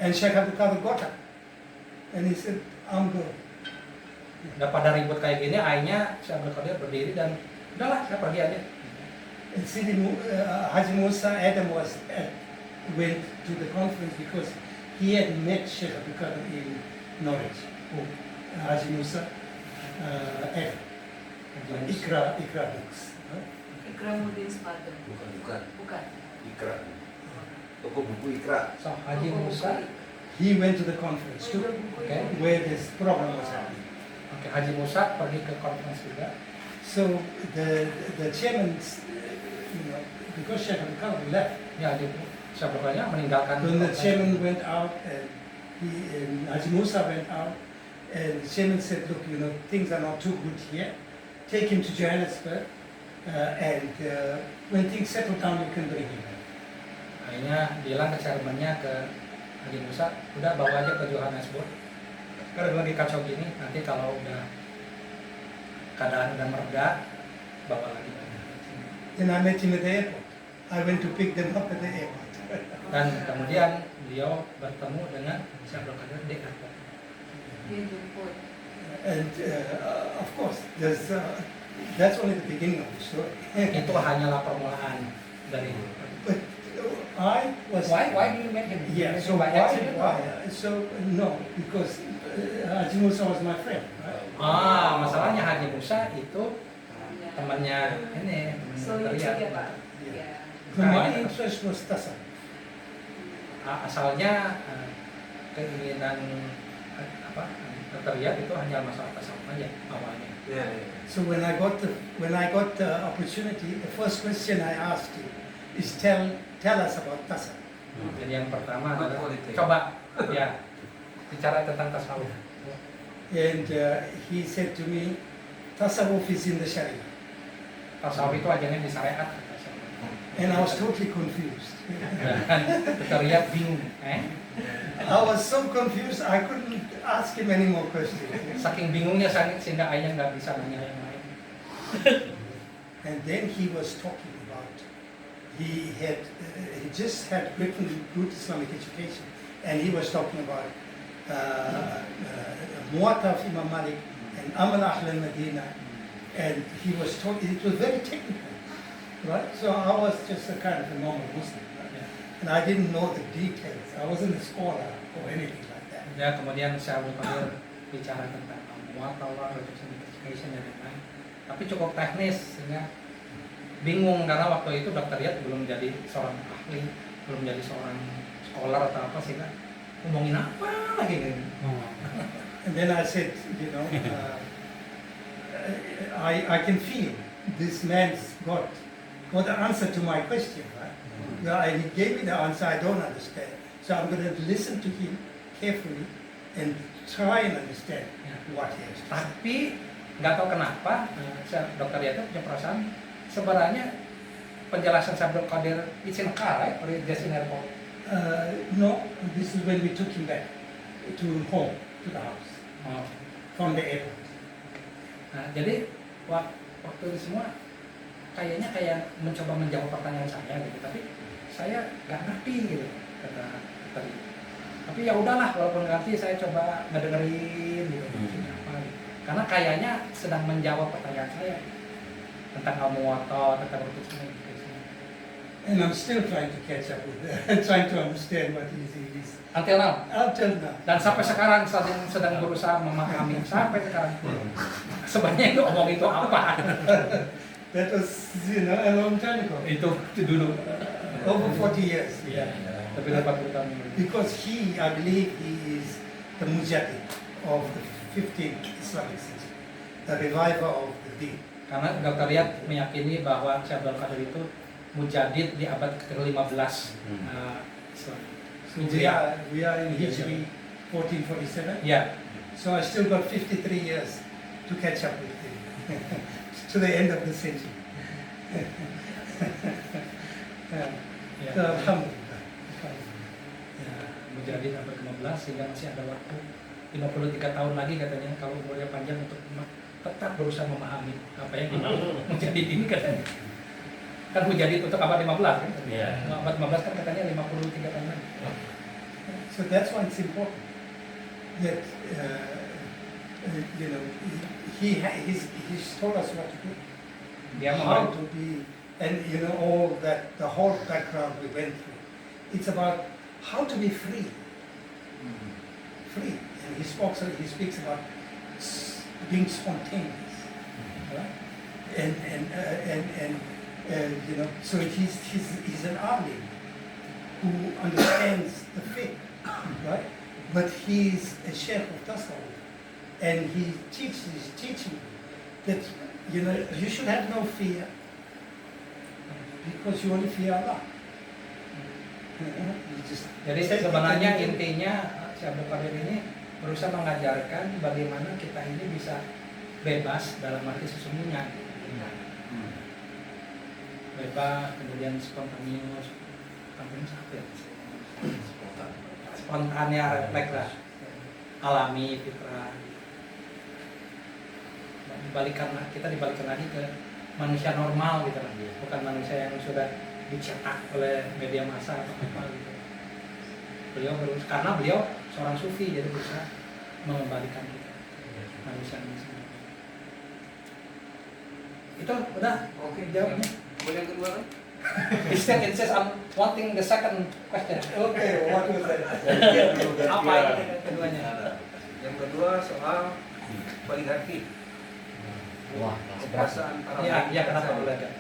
And Sheikh Abdul Qadir got up, and he said, I'm going. Udah pada ribut kayak gini, akhirnya Syekh Abdul Qadir berdiri dan udahlah saya pergi aja. And Haji Musa Adam went to the conference because he had met Sheikh Abdul Qadir in Norwich. Haji Musa Adam, Ikra Books. Ikramuddin Spartan. Bukan. Ikra. Toko buku Ikra. So Haji Musa, He went to the conference too, okay. where this problem was happening. Oke, Haji Musa pergi ke konferensi juga. So the chairman, because Sheikh Abdul Qadir left, Ya, Syekh Abdul Qadir meninggalkan. when the konferensi. chairman went out and Haji Musa went out, and the chairman said, look, things are not too good here. Take him to Johannesburg, and when things settle down, you can bring him back. Akhirnya bilang ke chairman-nya, ke Haji Musa, udah bawa aja ke Johannesburg. Karena lagi kacau gini, nanti kalau udah keadaan udah mereda, bawa lagi. Then I met him at the airport. I went to pick them up at the airport. Dan kemudian beliau bertemu dengan Syekh Abdul Qadir di airport. Dia jemput. And of course, that's only the beginning of the story. Itu hanyalah permulaan dari. But I was. Why do you make him? Yeah. So By accident? why? So no, because Haji Musa was my friend. Right? Masalahnya Haji Musa itu Ya. temannya ini, So teman you Riyad. juga Pak. Yeah. Ya. My interest was Tasa. Asalnya keinginan apa Dr. Riyad itu hanya masalah tasawuf aja awalnya. Ya, So when I got the opportunity, the first question I asked him is tell us about Tasa. Jadi yang pertama Good adalah quality. coba ya bicara tentang tasawuf. And he said to me, Tasawwuf is in the Sharia. Tasawuf itu ajalnya di syariat. And I was totally confused. Dan Dr. Riyad bingung, I was so confused, I couldn't ask him any more questions. saking bingungnya sehingga ayahnya nggak bisa nanya yang lain. And then he was talking about, he just had written good Islamic education, and he was talking about Muwatta of Imam Malik and Amal Ahl al-Madina, and he was talking, it was very technical, right? So I was just a kind of a normal Muslim, right? And I didn't know the details. I wasn't a scholar or anything like that. Ya kemudian Syekh Abdul Qadir bicara tentang muwatta, education dan lain-lain. Tapi cukup teknis sehingga bingung karena waktu itu Dr. Riyad belum jadi seorang ahli, belum jadi seorang scholar atau apa sehingga ngomongin apa lagi gitu. And then I said, I can feel this man's got the answer to my question, right? And he gave me the answer I don't understand. So I'm going to listen to him carefully and try and understand what he has to say. Tapi nggak tahu kenapa Dr. Riyad itu punya perasaan sebenarnya penjelasan Syekh Abdul Qadir it's in a car, right? Or just in airport? No, this is when we took him back to home, to the house, Oh. from the airport. Nah, jadi waktu itu semua kayaknya kayak mencoba menjawab pertanyaan saya gitu, tapi saya nggak ngerti gitu kata tadi. Tapi ya udahlah, walaupun nggak ngerti saya coba ngedengerin gitu, maksudnya apa gitu. Karena kayaknya sedang menjawab pertanyaan saya tentang al-muwatta, tentang education. And I'm still trying to catch up with that, trying to understand what he is. Until now. Until now. Dan sampai sekarang sedang berusaha memahami sampai sekarang. Sebenarnya itu omong itu apa? That was, a long time ago. itu dulu. Over 40 years. Iya. Lebih dari 40 tahun. Because I believe he is the mujaddid of the 15th Islamic century, the reviver of the deen. Karena Dr. Riyad meyakini bahwa Syekh Abdul Qadir itu mujadid di abad ke-15 Islam. So we are in Hijri 1447. Ya, So I still got 53 years to catch up with him to the end of the century. ya. Alhamdulillah. Ya, mujadid abad ke-15 sehingga masih ada waktu 53 tahun lagi katanya kalau umurnya panjang untuk tetap berusaha memahami apa yang dimaksud mujadid ini katanya. Kan mujadid untuk abad 15 kan? Iya. Abad 15 kan katanya 53 tahun lagi. So that's why it's important that he's told us what to do, Dia how membantu. to be, and all that, the whole background we went through. It's about how to be free, free. And he speaks about being spontaneous, right? And so he's an alim who understands the faith, right? But he's a sheikh of tasawwuf, and he's teaching that you should have no fear because you only fear Allah. You just Jadi sebenarnya intinya Syekh Abdul Qadir ini berusaha mengajarkan bagaimana kita ini bisa bebas dalam arti sesungguhnya. Bebas, kemudian spontaneous apa ya? Spontannya refleks lah, alami, fitrah. kita dibalikkan lagi ke manusia normal gitu lah, bukan manusia yang sudah dicetak oleh media massa atau apa gitu. Karena beliau seorang sufi, jadi berusaha mengembalikan kita manusia. Itu udah Oke, jawabnya. Boleh yang kedua kan? Instead it says I'm wanting the second question. Okay, what was that? Apa itu keduanya? Yang kedua soal oligarki. Wah, kelas berat. Kekuasaan para Iya, kenapa bangsa. boleh kan?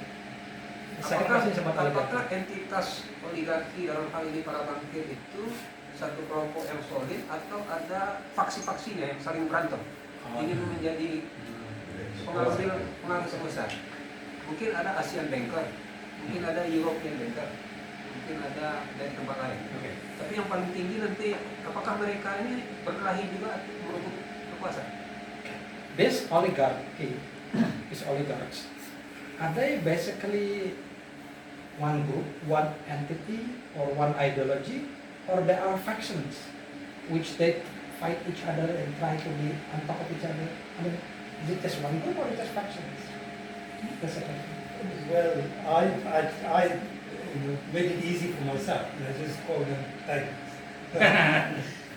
Saya kasih sempat Apakah entitas oligarki dalam hal ini para bankir itu satu kelompok yang solid atau ada faksi-faksinya yang saling berantem ingin menjadi pengambil sebesar? Mungkin ada Asian banker, mungkin ada European banker, mungkin ada dari tempat lain. Tapi yang paling tinggi nanti apakah mereka ini berkelahi juga merebut kekuasaan? This oligarchy, these oligarchs, are they basically one group, one entity, or one ideology, or they are factions which they fight each other and try to be on top of each other? I mean, is it just one group or is it just factions? That's the question. Well, I made it easy for myself. I just call them tigers.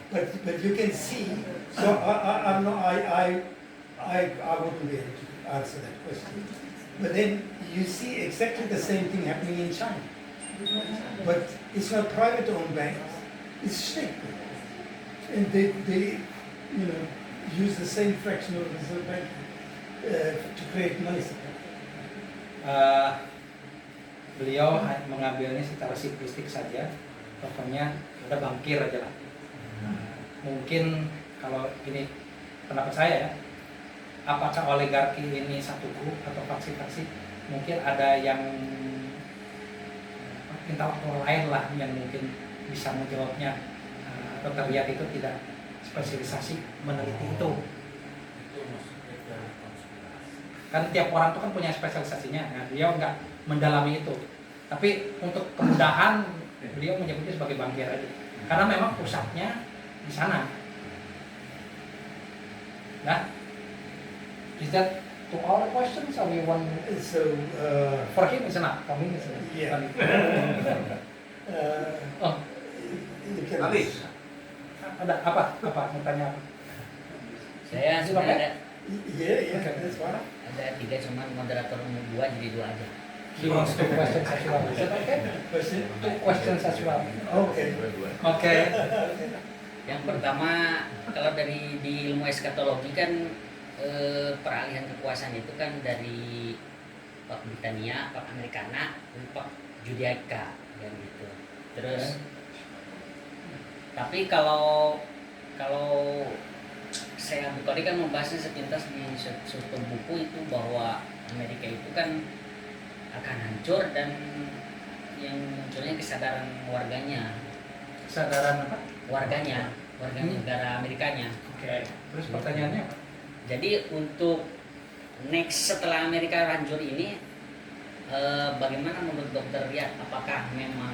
But you can see. So I'm not. I wouldn't be able to answer that question. But then you see exactly the same thing happening in China. But it's not private-owned banks; it's state banks, and they use the same fractional reserve bank to create money supply. Beliau mengambilnya secara simplistik saja, pokoknya udah bankir aja lah. Mungkin kalau ini pendapat saya ya, apakah oligarki ini satu grup atau faksi-faksi? Mungkin ada yang intelektual lain lah yang mungkin bisa menjawabnya. Dr. Riyad itu tidak spesialisasi meneliti itu. Kan tiap orang itu kan punya spesialisasinya, nah, beliau nggak mendalami itu. Tapi untuk kemudahan beliau menyebutnya sebagai bankir aja, karena memang pusatnya di sana. Nah, is that to all the questions or we want? So For him it's enough, for me it's enough. yeah. Oh, You can- Habis. ada apa? Mau tanya apa? Saya sebenarnya ada, Yeah, Okay. that's fine. ada 3, cuman moderator mau 2 jadi 2 aja. He wants two questions as well. Is it okay? Question? Two questions as well. Okay. Okay. Yang pertama, kalau dari di ilmu eskatologi kan peralihan kekuasaan itu kan dari Pak Britania, Pak Americana, Pak Judaica, kan gitu. Terus, tapi kalau saya buka tadi kan membahasnya sepintas di suatu buku itu bahwa Amerika itu kan akan hancur dan yang munculnya kesadaran warganya, Kesadaran apa? warga negara Amerikanya. Oke. Terus pertanyaannya apa? Jadi untuk next setelah Amerika hancur ini, bagaimana menurut Dr. Riyad? Apakah memang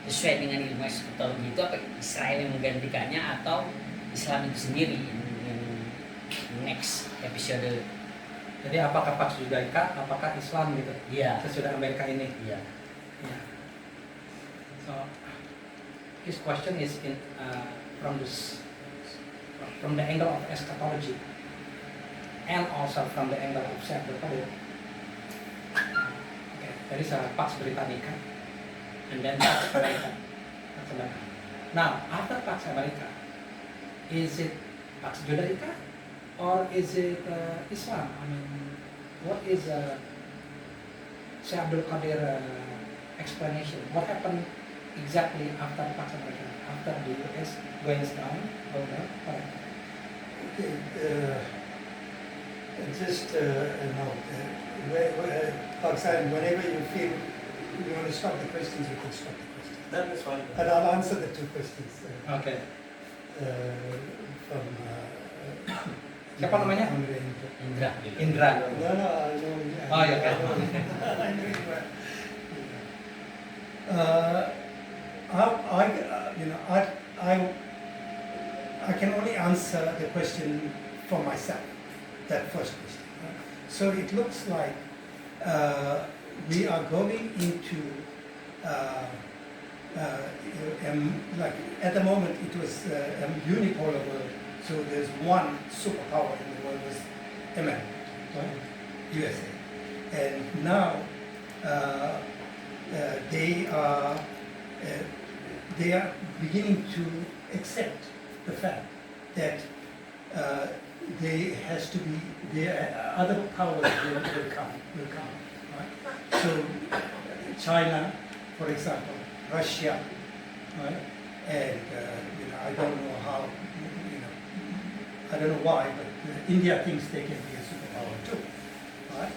sesuai dengan ilmu eskatologi itu, apa Israel yang menggantikannya atau Islam itu sendiri yang next episode? Jadi apakah Pax Judaica, apakah Islam gitu? Iya. Sesudah Amerika ini. Iya. Yeah. So his question is from the angle of eschatology and also from the angle of self-recovery. Okay, there is a Pax Britannica and then Pax America. Now, after Pax America, is it Pax Judaica or is it Islam? I mean, what is Syekh Abdul Qadir explanation? What happened exactly after Pax America? After the US going down, what happened? Okay. Just note, Pakistan, whenever you feel you want to stop the questions, you can stop the questions. That is fine. But I'll answer the 2 questions Okay. from. Siapa namanya? Indra. Indra. No, I know. Oh, yeah. I know him well. I can only answer the question for myself. That first question. So it looks like we are going into like at the moment it was a unipolar world. So there's one superpower in the world was America, right? USA, and now they are beginning to accept the fact that there has to be other powers will come, right? So China, for example, Russia, right? And I don't know how, I don't know why, but India thinks they can be a superpower too, right?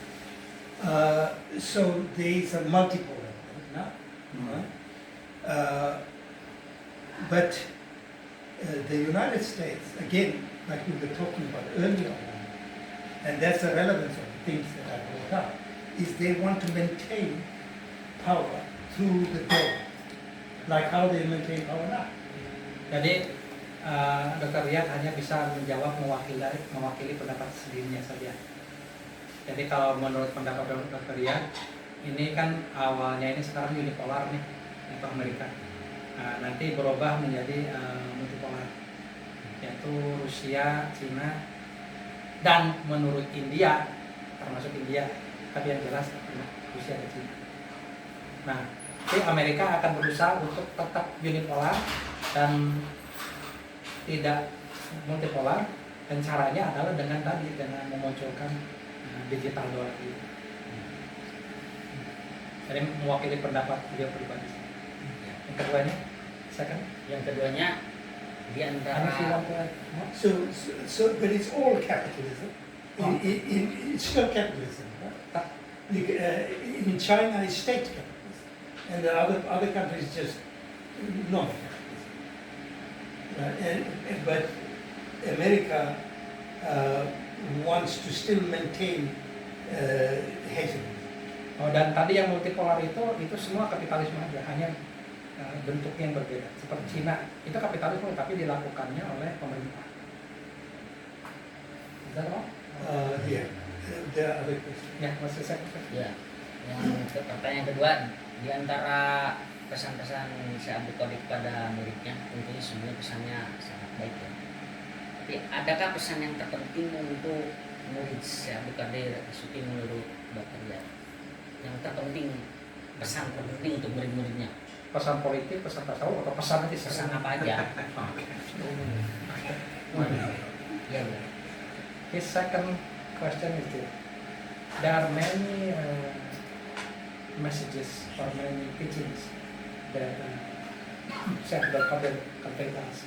So there is a multipolar world now, right? But the United States, again, like we were talking about earlier on, and that's the relevance of the things that I brought up, is they want to maintain power through the door, like how they maintain power now. Jadi Dr. Riyad hanya bisa menjawab mewakili pendapat sendirinya saja. Jadi kalau menurut pendapat Dr. Riyad, ini kan awalnya ini sekarang unipolar nih untuk Amerika. Nanti berubah menjadi multipolar, yaitu Rusia, Cina, dan menurut India, termasuk India, tapi yang jelas Rusia dan Cina. Nah, jadi Amerika akan berusaha untuk tetap unipolar dan tidak multipolar, dan caranya adalah dengan memunculkan digital dollar itu. Jadi mewakili pendapat beliau pribadi. Yang keduanya, Yang keduanya di antara So, but it's all capitalism. It's still capitalism. Right? In China, it's state capitalism, and the other countries just non-capitalism. But America wants to still maintain hegemony. Oh, dan tadi yang multipolar itu semua kapitalisme aja, hanya bentuknya yang berbeda. Seperti Cina, itu kapitalisme tapi dilakukannya oleh pemerintah. Is that all? Yeah, there are other questions. Ya, masih saya. ya, pertanyaan kedua, di antara pesan-pesan Syekh Abdul Qadir kepada muridnya, tentunya sebenarnya pesannya sangat baik ya. Tapi adakah pesan yang terpenting untuk murid Syekh Abdul Qadir Suti menurut Dr. Riyad? Yang terpenting, pesan terpenting untuk murid-muridnya? Pesan politik, pesan tasawuf, atau pesan nanti Pesan apa aja? Ya, ya. His second question is this. There are many messages or many teachings that Syekh Abdul Qadir conveyed us.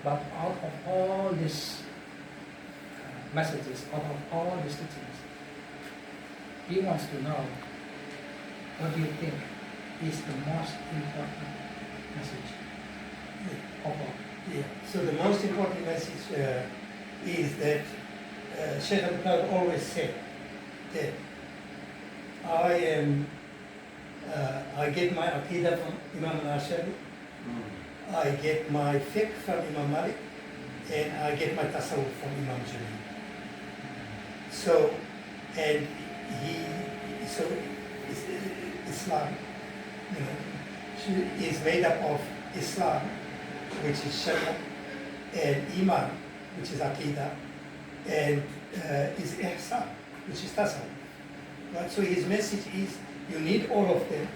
But out of all these messages, out of all these teachings, he wants to know, what do you think is the most important message of all? Yeah. So the most important message is that Sheikh Abdul Qadir always said that I get my aqidah from Imam al-Ashari, I get my fiqh from Imam Malik, and I get my tasawwuf from Imam Jalil. So, and Islam, is made up of Islam, which is Sharia, and Iman, which is Aqidah, and is Ihsan, which is Tasawwuf. Right? So his message is you need all of them,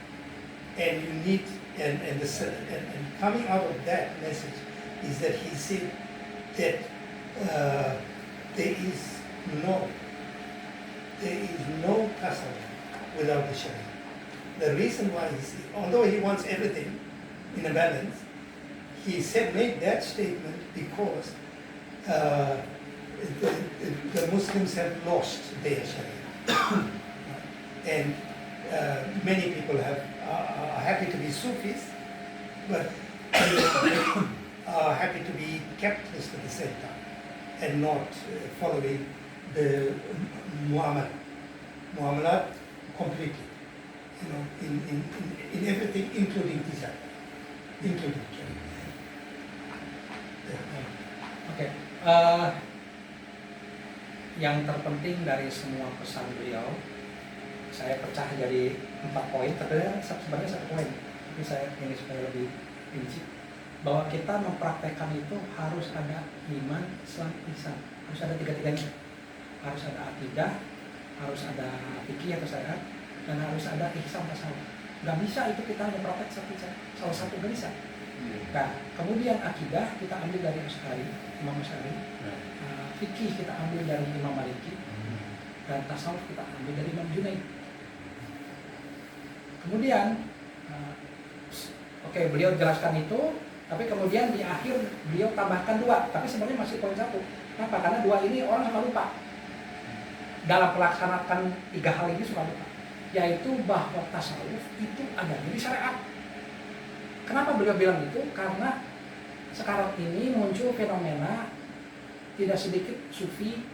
and you need, and coming out of that message is that he said that there is no Tasawwuf without the Sharia. The reason why although he wants everything in a balance, he made that statement because the Muslims have lost their Sharia. And many people are happy to be Sufis, but are happy to be capitalists at the same time and not following the muamalat completely. In everything, including design, including Sharia. Okay. yang terpenting dari semua pesan beliau, saya pecah jadi 4 poin, sebenarnya satu poin, tapi saya ini supaya lebih rinci, bahwa kita mempraktekkan itu harus ada iman, Islam, ihsan, harus ada tiga-tiganya, harus ada akidah, harus ada fikih atau syariat, dan harus ada ihsan tasawuf. Nggak bisa itu kita hanya praktek salah satu, nggak bisa. Nah, kemudian akidah kita ambil dari Asy'ari, Imam Asy'ari, fikih kita ambil dari Imam Maliki, dan tasawuf kita ambil dari Imam Junaid. Kemudian, oke, beliau jelaskan itu, tapi kemudian di akhir beliau tambahkan 2, tapi sebenarnya masih poin 1. Kenapa? Karena 2 ini orang suka lupa. Dalam melaksanakan 3 hal ini suka lupa, yaitu bahwa tasawuf itu adanya di syariat. Kenapa beliau bilang itu? Karena sekarang ini muncul fenomena tidak sedikit sufi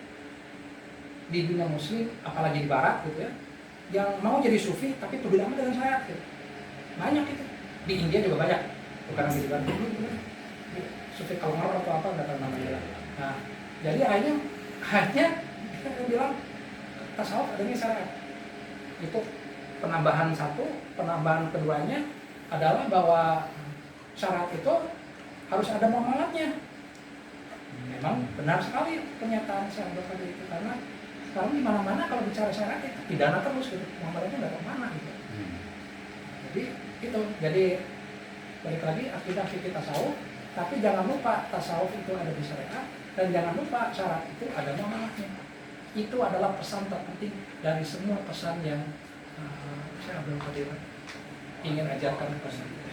di dunia muslim, apalagi di barat gitu ya, yang mau jadi sufi tapi peduli amat dengan syariat gitu. Banyak itu. Di India juga banyak. Bukan di barat dulu sufi Kalmar atau apa enggak tahu namanya. Nah, jadi hanya kita bilang tasawuf adanya syariat. Itu penambahan 1, penambahan keduanya adalah bahwa syarat itu harus ada muamalatnya. Memang benar sekali pernyataan Syekh Abdul Qadir itu, karena sekarang di mana-mana kalau bicara syarat itu pidana terus gitu, muamalatnya nggak kemana gitu. Jadi balik lagi akidah fikih tasawuf, tapi jangan lupa tasawuf itu ada di syariat, dan jangan lupa syarat itu ada muamalatnya. Itu adalah pesan terpenting dari semua pesan yang Syekh Abdul Qadir ingin ajarkan kepada kita.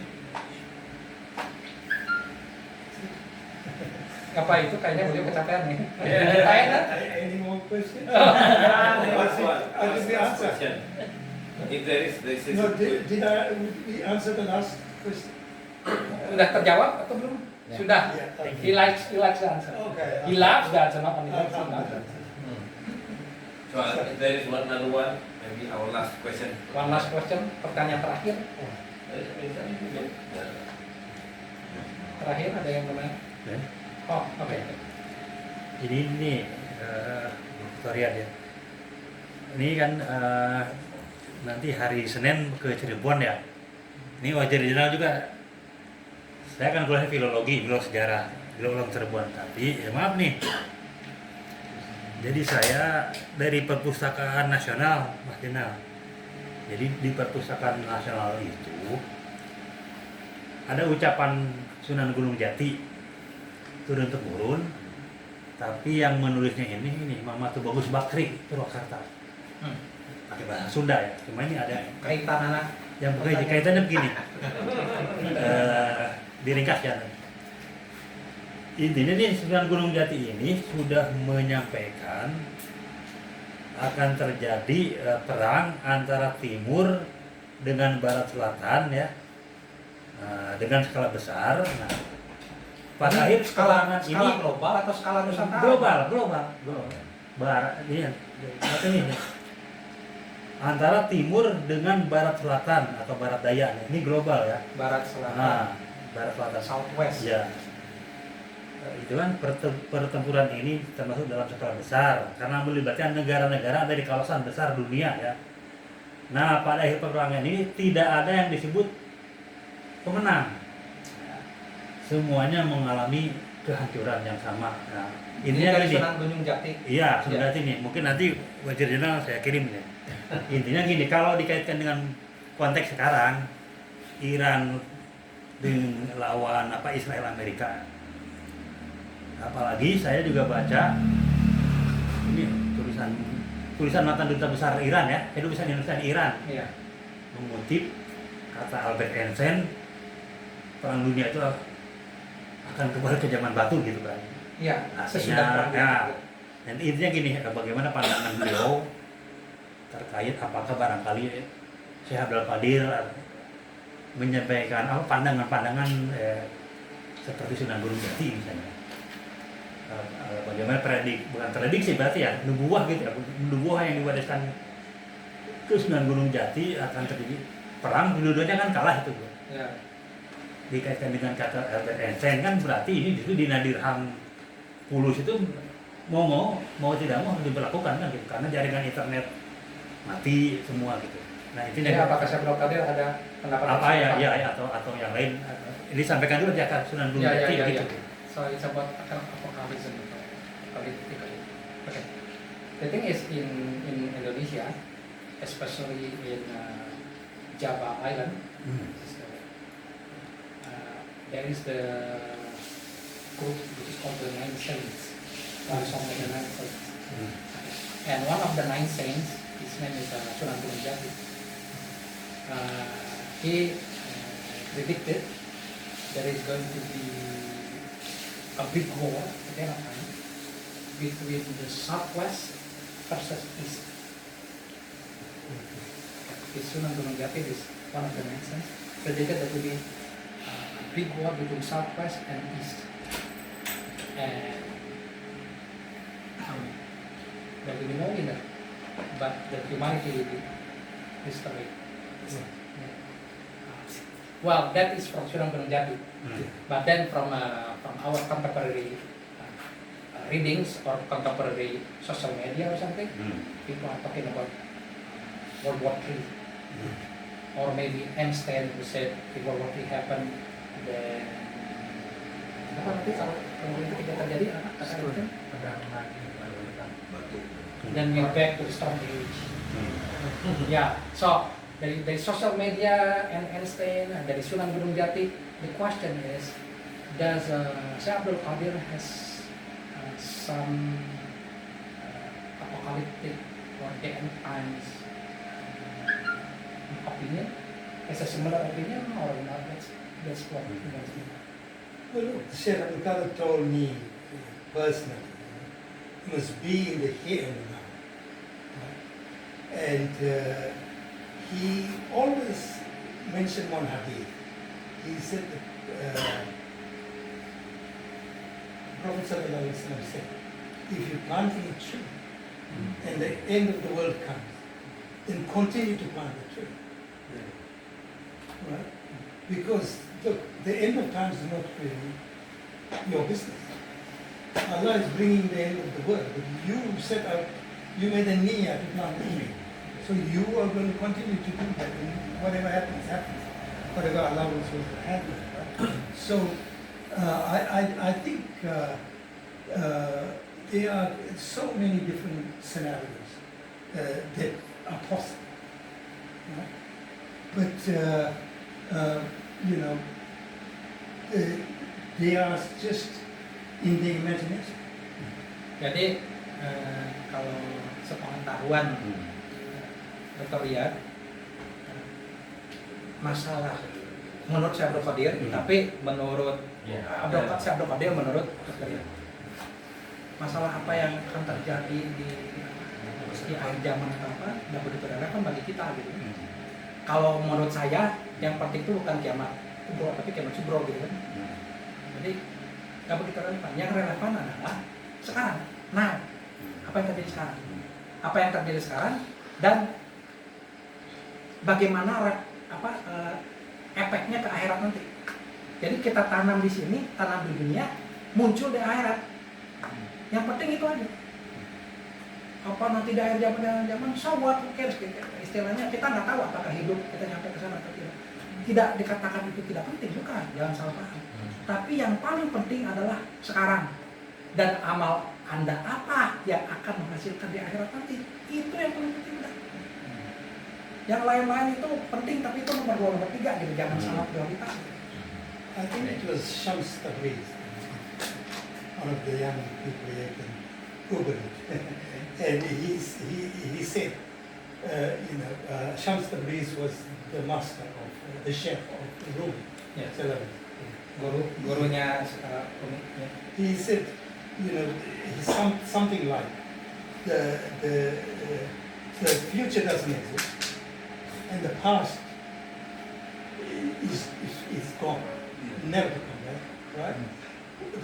Apa itu kayaknya beliau kecapean nih. Any more questions? Last one. I did the answer. Question. If there is, this is. No, did we answer the last question? Sudah terjawab atau belum? Sudah. Yeah, thank He you. likes the answer. Okay. He loves the answer, not only likes the answer. So if there is another one, maybe our last question. One last question, pertanyaan terakhir. Terakhir ada yang bertanya? Oh, oke. Ini tutorial ya. Ini kan nanti hari Senin ke Cirebon ya. Ini wajar jurnal juga. Saya kan kuliah filologi, sejarah, ulang Cirebon. Tapi ya maaf nih. Jadi saya dari Perpustakaan Nasional, Mas Jenal. Jadi di Perpustakaan Nasional itu ada ucapan Sunan Gunung Jati turun temurun, tapi yang menulisnya ini Mama Tubagus Bakri Purwakarta. Pakai bahasa Sunda ya. Cuma ini ada Kaitan anak. yang kaitannya begini. Diringkas ya. Intinya nih Sunan Gunung Jati ini sudah menyampaikan akan terjadi perang antara timur dengan barat selatan ya, dengan skala besar. Nah, pada akhir skala ini global atau skala nusantara? global. Barat ini ini antara timur dengan barat selatan atau barat daya ini global ya. Barat selatan. Nah, barat selatan. Southwest. Ya. Itu kan pertempuran ini termasuk dalam skala besar karena melibatkan negara-negara dari kawasan besar dunia ya. Nah, pada akhir peperangan ini tidak ada yang disebut pemenang. Semuanya mengalami kehancuran yang sama. Nah, Ini intinya dari gini. Sunan Gunung Jati. Iya, sebenarnya ini. Mungkin nanti wajar jurnal saya kirim ya. Intinya gini, kalau dikaitkan dengan konteks sekarang, Iran dengan lawan Israel Amerika. Apalagi saya juga baca ini tulisan mantan duta besar Iran ya, tulisan Indonesia di Iran. Iya. Mengutip kata Albert Einstein, perang dunia itu akan kembali ke zaman batu gitu kan. Iya. Sesudah Artinya, perang ya, dunia. dan intinya gini, bagaimana pandangan beliau terkait apakah barangkali Syekh Abdul Qadir menyampaikan pandangan-pandangan seperti Sunan Gunung Jati misalnya. Bagaimana bukan prediksi berarti ya, nubuah gitu ya, nubuah yang diwariskan ke Sunan Gunung Jati akan terjadi perang, dua-duanya kan kalah itu. Ya. Dikaitkan dengan kata Albert Einstein kan berarti ini justru di Nadirham Pulus itu mau tidak mau harus diberlakukan kan gitu, karena jaringan internet mati semua gitu. Nah itu Jadi apakah Syekh Abdul Qadir ada pendapat apa ya atau yang lain ini sampaikan dulu di akar Sunan Gunung Ya, Jati ya, gitu. ya. So it's about apocalypse. Okay. The thing is in Indonesia, especially in Java Island, there is the group which is called the Nine Saints. One of the Nine Saints. And one of the Nine Saints, his name is Sunan Gunung Jati. He predicted there is going to be a big war at that time between the southwest versus east. Sunan Gunung Jati is one of the Nine Saints predicted there will be a big war between southwest and east. And there will be no winner, but the humanity will be destroyed. Well, that is from Sunan Gunung Jati. But then from our contemporary readings or contemporary social media or something, people are talking about World War III. Or maybe Einstein who said if World War III happened, then apa nanti kalau itu tidak terjadi apa kata itu? Then we're back to the Stone Age. Yeah, so dari social media and Einstein, dari Sunan Gunung Jati, the question is, does Syekh Abdul Qadir has some apocalyptic or the end times opinion? Has a similar opinion or not? That's what he wants to know. Well, look, Sheikh Abdul Qadir told me personally, you must be in the here and now. And he always mentioned one hadith. He said that Prophet ﷺ said, if you plant a tree and the end of the world comes, then continue to plant the tree. Right? Because look, the end of times is not really your business. Allah is bringing the end of the world, but you set out, you made a niyyah to plant the tree. So you are going to continue to do that, and whatever happens, happens. Whatever Allah wants will happen. Right? So I think there are so many different scenarios that are possible. Right? But you know, they are just in the imagination. Jadi kalau sepengetahuan Dr. Riyad, masalah menurut Syekh Abdul Qadir, tapi menurut Syekh Abdul Qadir menurut Dr. Riyad, masalah apa yang akan terjadi di akhir zaman atau apa, tidak begitu relevan bagi kita gitu. Kalau menurut saya yang penting itu bukan kiamat kubro, tapi kiamat subro gitu kan. Jadi nggak begitu relevan. Yang relevan adalah sekarang. Nah, apa yang terjadi sekarang? Apa yang terjadi sekarang dan bagaimana efeknya ke akhirat nanti. Jadi kita tanam di sini, tanam di dunia, muncul di akhirat. Yang penting itu aja. Apa nanti di akhir zaman so what, who cares, istilahnya kita nggak tahu apakah hidup kita nyampe ke sana atau tidak. Tidak dikatakan itu tidak penting, bukan, jangan salah paham. Tapi yang paling penting adalah sekarang, dan amal Anda apa yang akan menghasilkan di akhirat nanti, itu yang paling penting. Yang lain-lain itu penting, tapi itu nomor 2, nomor 3 gitu, jangan salah prioritas. I think it was Shams Tabriz, one of the young people here can Google it. And he said, Shams Tabriz was the master of the chef of Rumi. Yes. Gurunya Rumi. He said, something like the future doesn't exist and the past is gone, never to come back, right?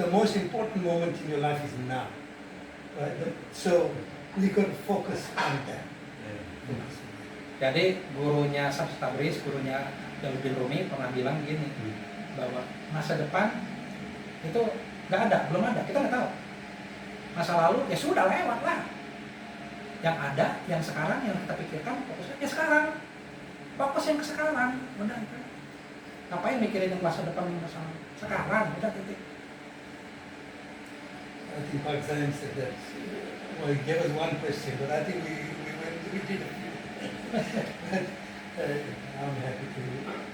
The most important moment in your life is now, right? So we got to focus on that. Jadi gurunya Shams Tabriz, gurunya Jalaluddin Rumi pernah bilang gini, bahwa masa depan itu nggak ada, belum ada, kita nggak tahu. Masa lalu ya sudah lewat lah. Yang ada, yang sekarang, yang kita pikirkan fokusnya ya sekarang. Fokus yang ke sekarang, benar kan? Ngapain mikirin yang masa depan, masa sekarang, udah titik. I think Pak Zain said that. Well, he gave us one question, but I think we did a few. But, I'm happy to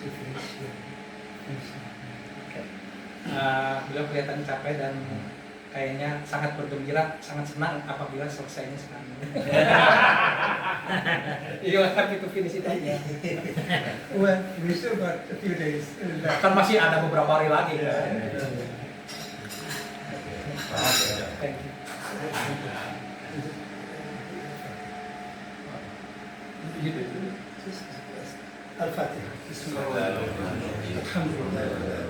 finish. Beliau kelihatan capek dan kayaknya sangat bergembira, sangat senang apabila selesainya sekarang. Iya, happy to finish it aja. Well, we still got a few days left. Kan masih ada beberapa hari lagi kan. Thank you. Al-Fatiha. Bismillahirrahmanirrahim. Alhamdulillah.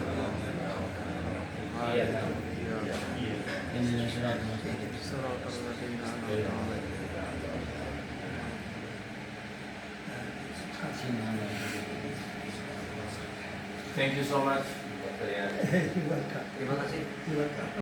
Thank you so much, Dr. Riyad. You're welcome. Terima kasih. You're welcome.